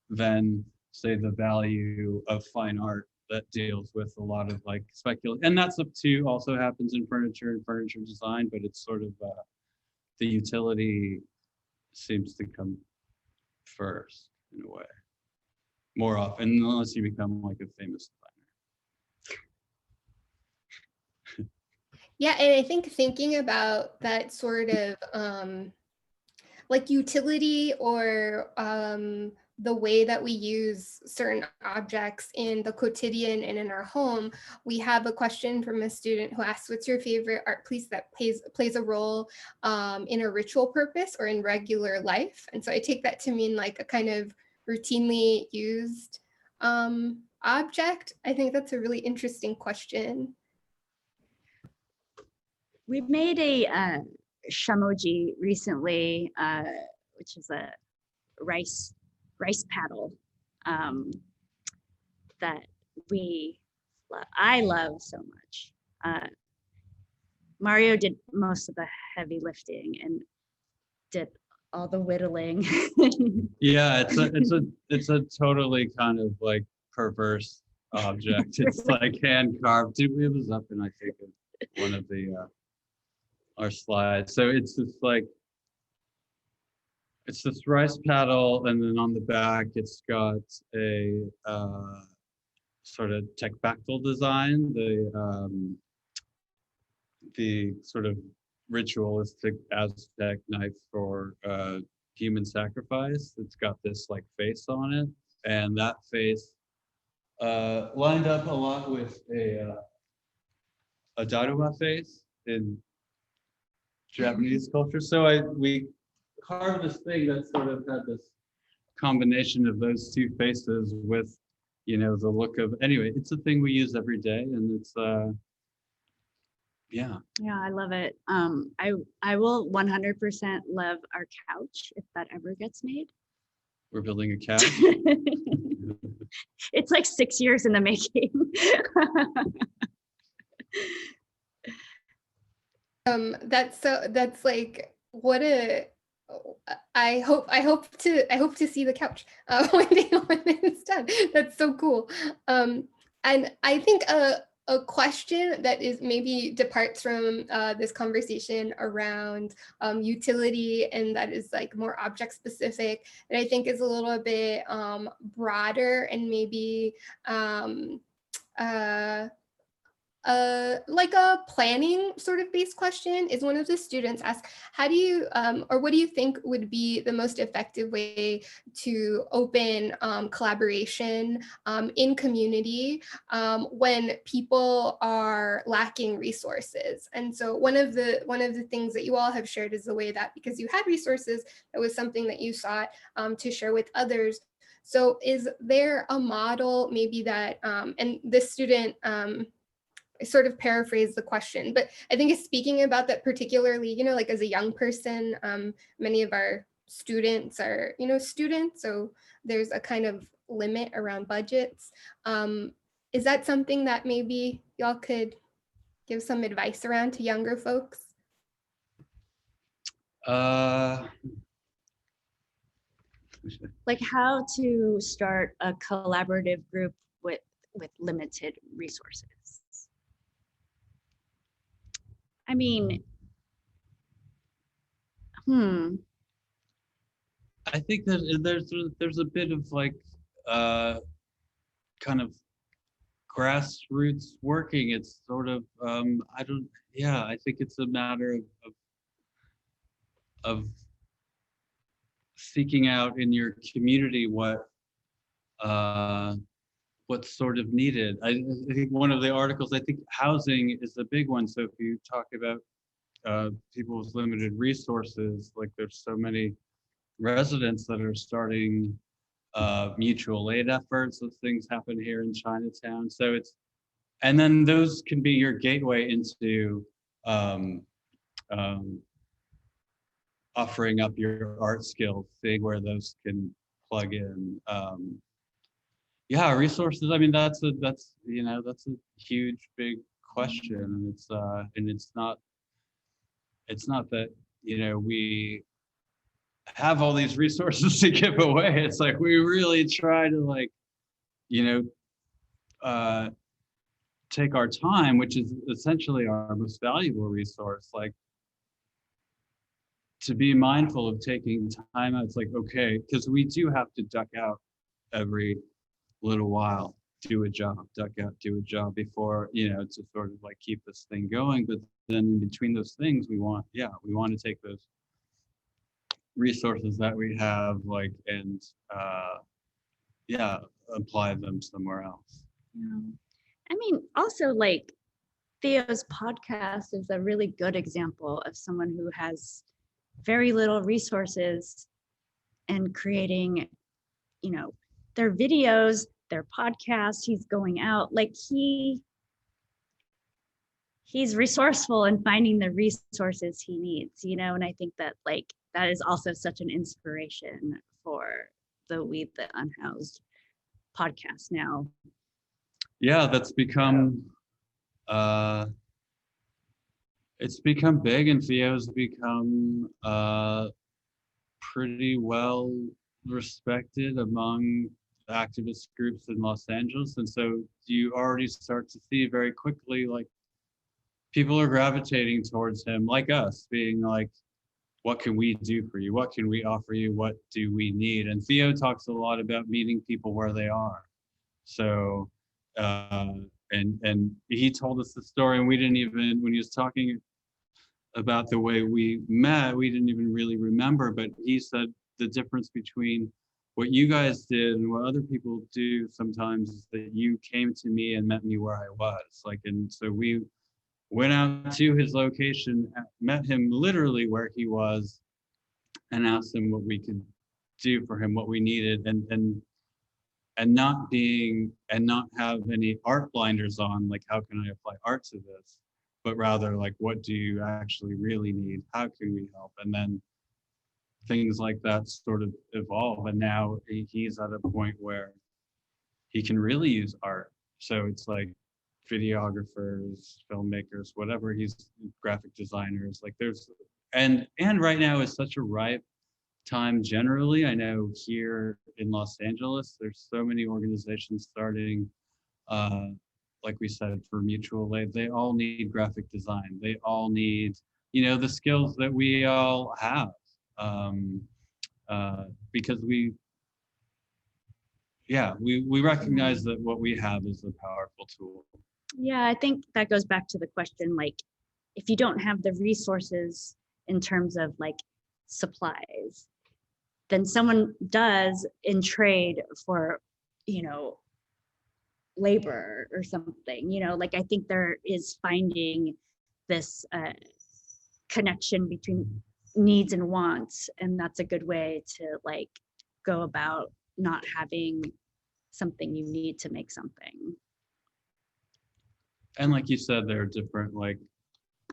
than, say, the value of fine art that deals with a lot of like speculation. And that's up to, also happens in furniture and furniture design, but it's sort of the utility seems to come first in a way, more often, unless you become like a famous designer. Yeah, and I think thinking about that sort of like utility, or the way that we use certain objects in the quotidian and in our home, we have a question from a student who asks, what's your favorite art piece that plays a role in a ritual purpose or in regular life? And so I take that to mean like a kind of routinely used object. I think that's a really interesting question. We made a shamoji recently, which is a rice paddle that I love so much. Mario did most of the heavy lifting and did all the whittling. Yeah, it's a totally kind of like perverse object. It's like hand carved. It was up in, I think, one of the our slides. So it's just like, it's this rice paddle, and then on the back it's got a sort of tectactile design. The sort of ritualistic Aztec knife for human sacrifice. It's got this like face on it, and that face lined up a lot with a Daruma face in Japanese culture. So we carved this thing that sort of had this combination of those two faces with, you know, the look of, anyway, it's a thing we use every day, and it's yeah. Yeah, I love it. I will 100% love our couch if that ever gets made. We're building a couch. It's like 6 years in the making. That's like, what a, I hope to see the couch one day when it's done. That's so cool. And I think a question that is maybe departs from this conversation around utility, and that is like more object specific, that I think is a little bit broader, and maybe like a planning sort of based question. Is one of the students asked, how do you, or what do you think would be the most effective way to open collaboration in community when people are lacking resources? And so one of the things that you all have shared is the way that because you had resources, it was something that you sought to share with others. So is there a model maybe that, and this student, I sort of paraphrase the question, but I think it's speaking about that particularly, like as a young person, many of our students are, students. So there's a kind of limit around budgets. Is that something that maybe y'all could give some advice around to younger folks? Like how to start a collaborative group with limited resources. I mean, I think that there's a bit of like kind of grassroots working. It's sort of I think it's a matter of seeking out in your community what's sort of needed. I think one of the articles, I think housing is a big one. So if you talk about people with limited resources, like there's so many residents that are starting mutual aid efforts. Those things happen here in Chinatown. So and then those can be your gateway into offering up your art skills, seeing where those can plug in. Resources. I mean, that's a huge, big question, and it's not that we have all these resources to give away. It's like we really try to take our time, which is essentially our most valuable resource, to be mindful of taking time out. It's like, okay, because we do have to duck out every little while, do a job, duck out, do a job before, to sort of like keep this thing going. But then in between those things, we want to take those resources that we have, and apply them somewhere else. Yeah. I mean, also like Theo's podcast is a really good example of someone who has very little resources and creating, their videos, their podcasts, he's going out, like he's resourceful in finding the resources he needs, and I think that that is also such an inspiration for the We the Unhoused podcast now. Yeah, that's become it's become big, and Theo's become pretty well respected among activist groups in Los Angeles. And so you already start to see very quickly, people are gravitating towards him, like us, being like, what can we do for you? What can we offer you? What do we need? And Theo talks a lot about meeting people where they are. So, and he told us the story, and we didn't even, when he was talking about the way we met, we didn't even really remember, but he said the difference between what you guys did and what other people do sometimes is that you came to me and met me where I was. And so we went out to his location, met him literally where he was, and asked him what we could do for him, what we needed, and not have any art blinders on, like, how can I apply art to this? But rather, what do you actually really need? How can we help? And then things like that sort of evolve. And now he's at a point where he can really use art. So it's like videographers, filmmakers, whatever, he's graphic designers, and right now is such a ripe time generally. I know here in Los Angeles, there's so many organizations starting, like we said, for mutual aid. They all need graphic design. They all need, the skills that we all have, because we recognize that what we have is a powerful tool. Yeah, I think that goes back to the question, like, if you don't have the resources in terms of like supplies, then someone does in trade for, you know, labor or something, you know, like I think there is finding this connection between needs and wants, and that's a good way to like go about not having something you need to make something. And like you said, there are different, like,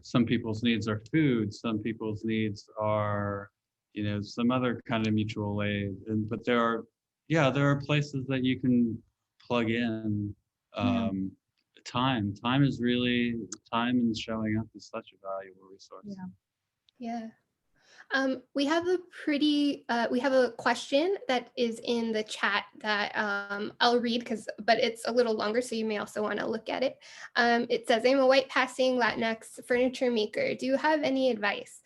some people's needs are food, some people's needs are, you know, some other kind of mutual aid. And but there are, yeah, there are places that you can plug in. Yeah. Time is really, time and showing up is such a valuable resource. Yeah. Yeah. We have we have a question that is in the chat that I'll read but it's a little longer, so you may also want to look at it. It says, I'm a white passing Latinx furniture maker. Do you have any advice?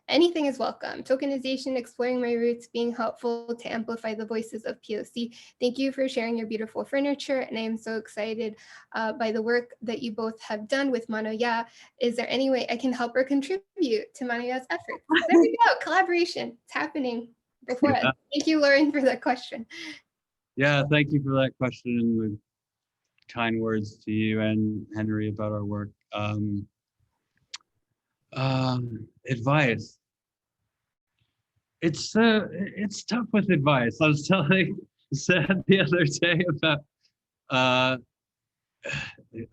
Anything is welcome. Tokenization, exploring my roots, being helpful to amplify the voices of POC. Thank you for sharing your beautiful furniture, and I am so excited by the work that you both have done with Mano Ya. Is there any way I can help or contribute to Mano Ya's efforts? There we go, collaboration. It's happening before us. Thank you, Lauren, for that question. Yeah, thank you for that question and the kind words to you and Henry about our work. Advice. It's tough with advice. I was telling Seth the other day about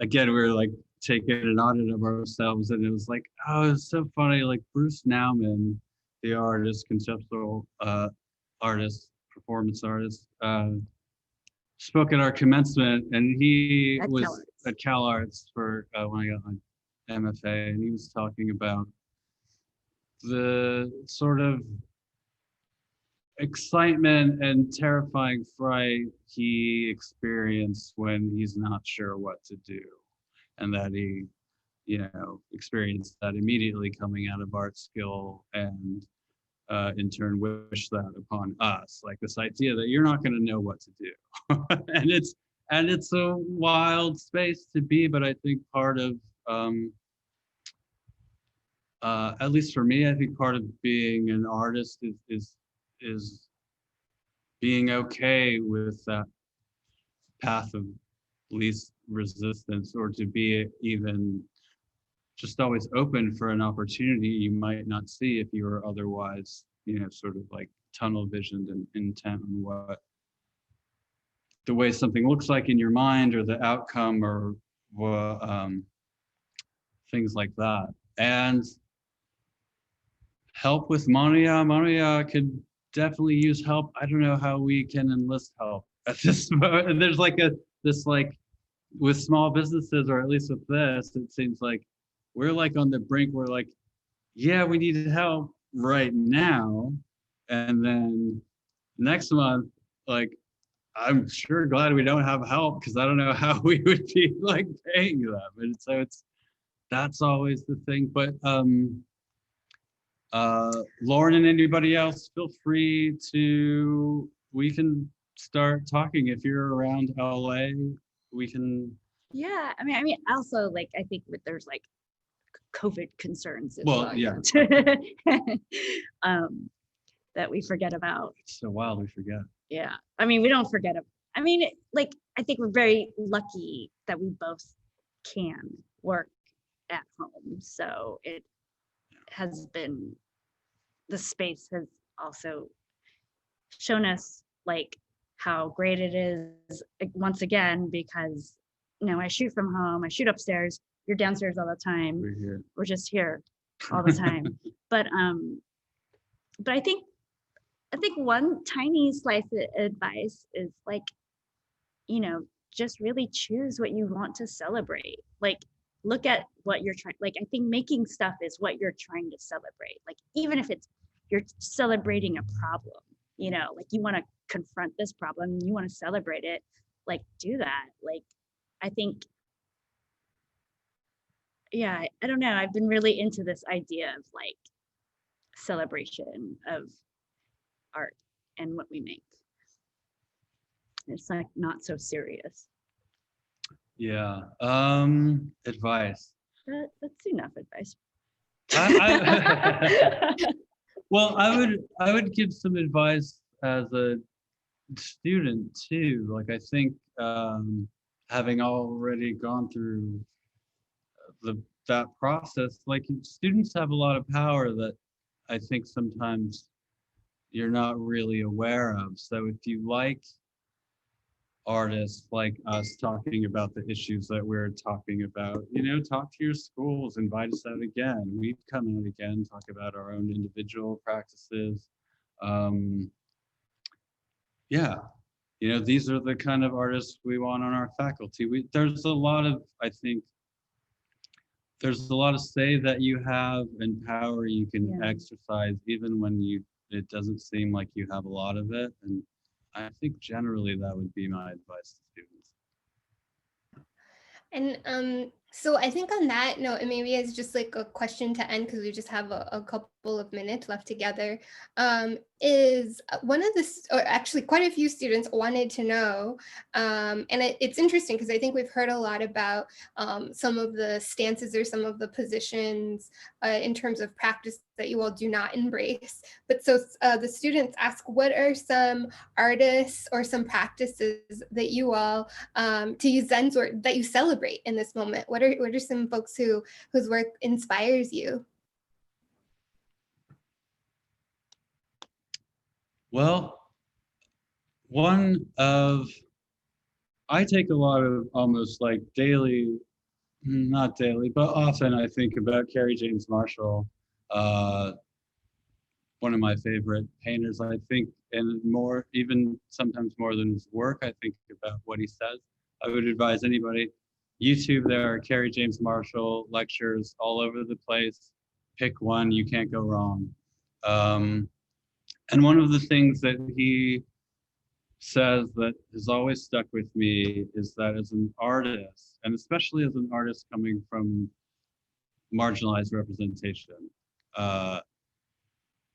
again, we were like taking an audit of ourselves, and it was like, oh, it's so funny. Like Bruce Nauman, the artist, conceptual artist, performance artist, spoke at our commencement, and he was at Cal Arts for when I got my MFA, and he was talking about the sort of excitement and terrifying fright he experienced when he's not sure what to do, and that he, you know, experienced that immediately coming out of art school, and in turn wish that upon us, like this idea that you're not going to know what to do. and it's a wild space to be, but I think part of at least for me, I think part of being an artist is being okay with that path of least resistance, or to be even just always open for an opportunity you might not see if you were otherwise, you know, sort of like tunnel visioned and intent on what the way something looks like in your mind, or the outcome, or things like that. And help with Mano Ya. Mano Ya could definitely use help. I don't know how we can enlist help at this moment. There's like this like with small businesses, or at least with this, it seems like we're like on the brink. We're like, yeah, we need help right now, and then next month, like, I'm sure glad we don't have help, because I don't know how we would be like paying them. And so that's always the thing. But Lauren and anybody else, feel free we can start talking. If you're around LA, we can. Yeah, I mean, also, like, I think there's like COVID concerns as well, yeah. That we forget about. It's so wild, we forget. Yeah, I mean, we don't forget it. I mean, like, I think we're very lucky that we both can work at home. So it has been, the space has also shown us like how great it is, once again, because, you know, I shoot from home, I shoot upstairs, you're downstairs all the time. We're here. We're just here all the time. But I think one tiny slice of advice is like, you know, just really choose what you want to celebrate. Like, look at what you're trying, like, I think making stuff is what you're trying to celebrate. Like, even if you're celebrating a problem, you know, like you want to confront this problem, you want to celebrate it, like, do that. Like, I think, yeah, I don't know, I've been really into this idea of like celebration of art and what we make. It's like not so serious. Yeah. Advice. That's enough advice. Well, I would give some advice as a student too. Like I think having already gone through that process, like students have a lot of power that I think sometimes you're not really aware of. So if you like artists like us talking about the issues that we're talking about, talk to your schools, invite us out again. We'd come out again, talk about our own individual practices. Yeah, these are the kind of artists we want on our faculty. There's a lot of, I think, there's a lot of say that you have and power you can exercise even when it doesn't seem like you have a lot of it. And I think generally that would be my advice to students. And so I think on that note, and maybe it's just like a question to end because we just have a couple of minutes left together, is one of the, or actually quite a few students wanted to know, and it's interesting because I think we've heard a lot about some of the stances or some of the positions in terms of practice that you all do not embrace. But so the students ask, what are some artists or some practices that you all, to use Zen's word, that you celebrate in this moment? What are some folks whose work inspires you? Well, I take a lot of almost like daily, not daily, but often I think about Carrie James Marshall, one of my favorite painters. I think, and more, even sometimes more than his work, I think about what he says. I would advise anybody, YouTube, there are Carrie James Marshall lectures all over the place. Pick one, you can't go wrong. And one of the things that he says that has always stuck with me is that as an artist, and especially as an artist coming from marginalized representation,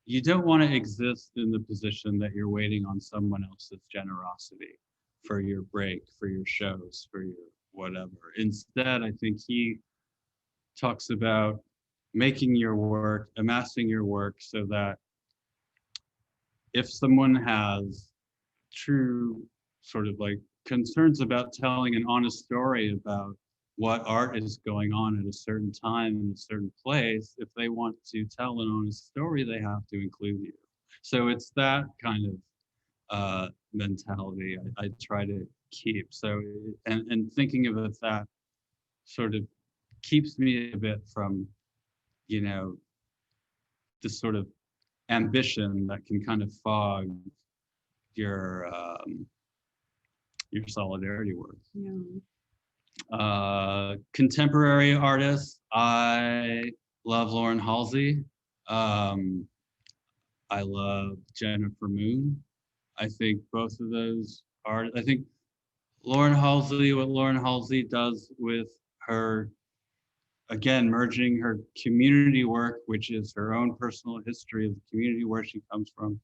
you don't want to exist in the position that you're waiting on someone else's generosity for your break, for your shows, for your whatever. Instead, I think he talks about making your work, amassing your work so that if someone has true sort of like concerns about telling an honest story about what art is going on at a certain time in a certain place, if they want to tell an honest story, they have to include you. So it's that kind of mentality I try to keep. So, and thinking of it that sort of keeps me a bit from, this sort of ambition that can kind of fog your solidarity work. Contemporary artists, I love Lauren Halsey. I love Jennifer Moon. I think both of those are, I think Lauren Halsey, what Lauren Halsey does with her, again, merging her community work, which is her own personal history of the community where she comes from,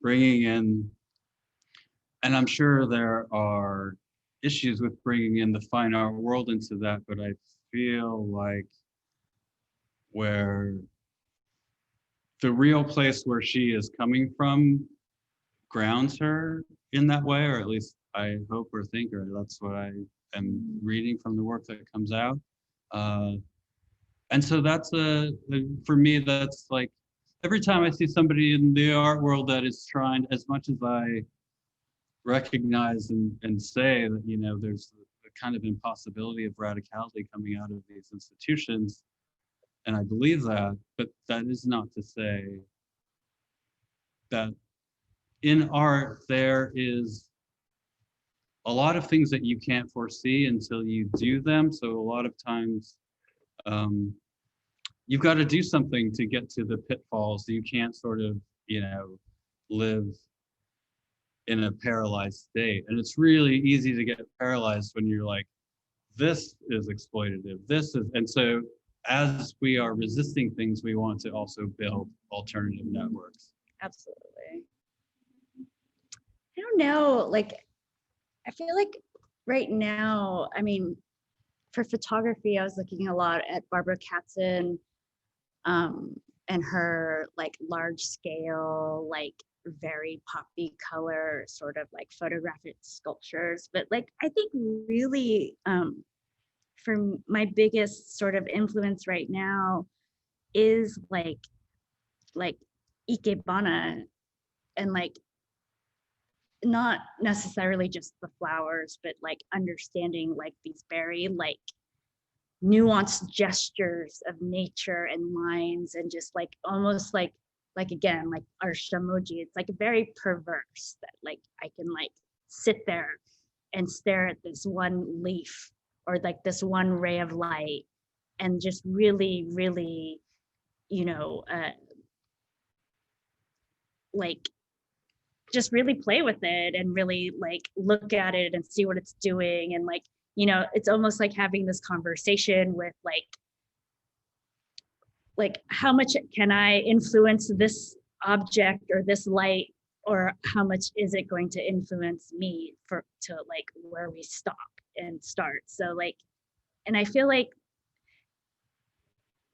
bringing in, and I'm sure there are issues with bringing in the fine art world into that, but I feel like where the real place where she is coming from grounds her in that way, or at least I hope or think, or that's what I am reading from the work that comes out. And so that's for me, that's like, every time I see somebody in the art world that is trying, as much as I recognize and say that, there's a kind of impossibility of radicality coming out of these institutions, and I believe that, but that is not to say that in art there is a lot of things that you can't foresee until you do them. So a lot of times you've got to do something to get to the pitfalls. You can't sort of, live in a paralyzed state. And it's really easy to get paralyzed when you're like, this is exploitative, and so as we are resisting things, we want to also build alternative networks. Absolutely. I don't know, like, I feel like right now, I mean, for photography, I was looking a lot at Barbara Katzen, and her like large scale, like very poppy color sort of like photographic sculptures. But like I think really for my biggest sort of influence right now is like ikebana, and like not necessarily just the flowers, but like understanding like these very like nuanced gestures of nature and lines, and just like almost like again like our shamoji, it's like very perverse that like I can like sit there and stare at this one leaf or like this one ray of light and just really you know like just really play with it and really like look at it and see what it's doing. And like, you know, it's almost like having this conversation with like how much can I influence this object or this light, or how much is it going to influence me to like where we stop and start. So like, and I feel like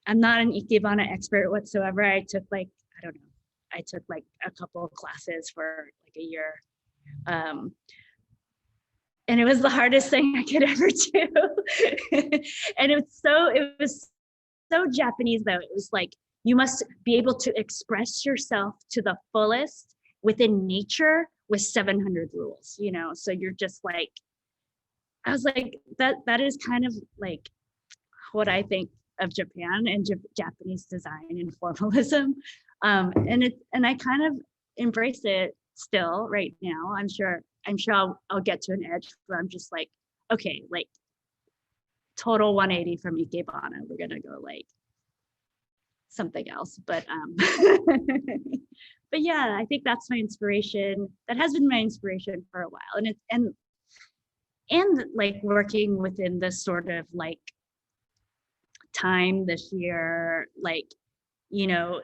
I'm not an ikebana expert whatsoever. I took like, I don't know, I took like a couple of classes for like a year. And it was the hardest thing I could ever do. And it was so Japanese though. It was like, you must be able to express yourself to the fullest within nature with 700 rules, you know? So you're just like, I was like, that is kind of like what I think of Japan and Japanese design and formalism. And I kind of embrace it still right now. I'm sure I'll get to an edge where I'm just like, okay, like total 180 from ikebana. We're gonna go like something else. But but yeah, I think that's my inspiration. That has been my inspiration for a while. And it's and like working within this sort of like time this year, like, you know,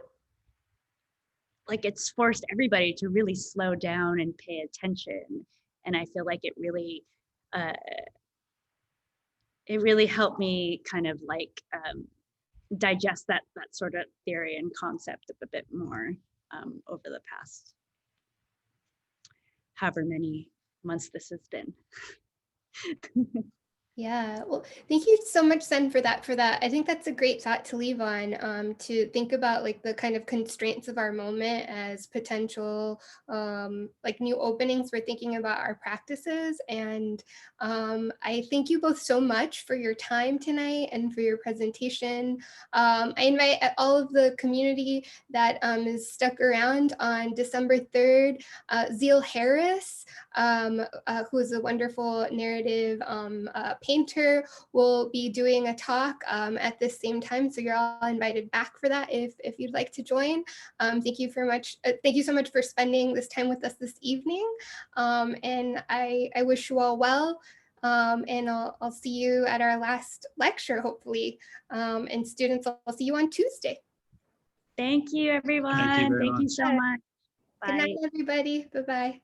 like it's forced everybody to really slow down and pay attention. And I feel like it really helped me kind of like digest that sort of theory and concept a bit more over the past however many months this has been. Yeah, well, thank you so much, Sen, for that. I think that's a great thought to leave on, to think about like the kind of constraints of our moment as potential like new openings for thinking about our practices. And I thank you both so much for your time tonight and for your presentation. I invite all of the community that is stuck around on December 3rd, Zeal Harris, who is a wonderful narrative painter, will be doing a talk at the same time. So you're all invited back for that if you'd like to join. Thank you so much for spending this time with us this evening. And I wish you all well. And I'll see you at our last lecture, hopefully. And students, I'll see you on Tuesday. Thank you, everyone. Thank you very Thank you much. so much. Good night, Bye. everybody. Bye-bye.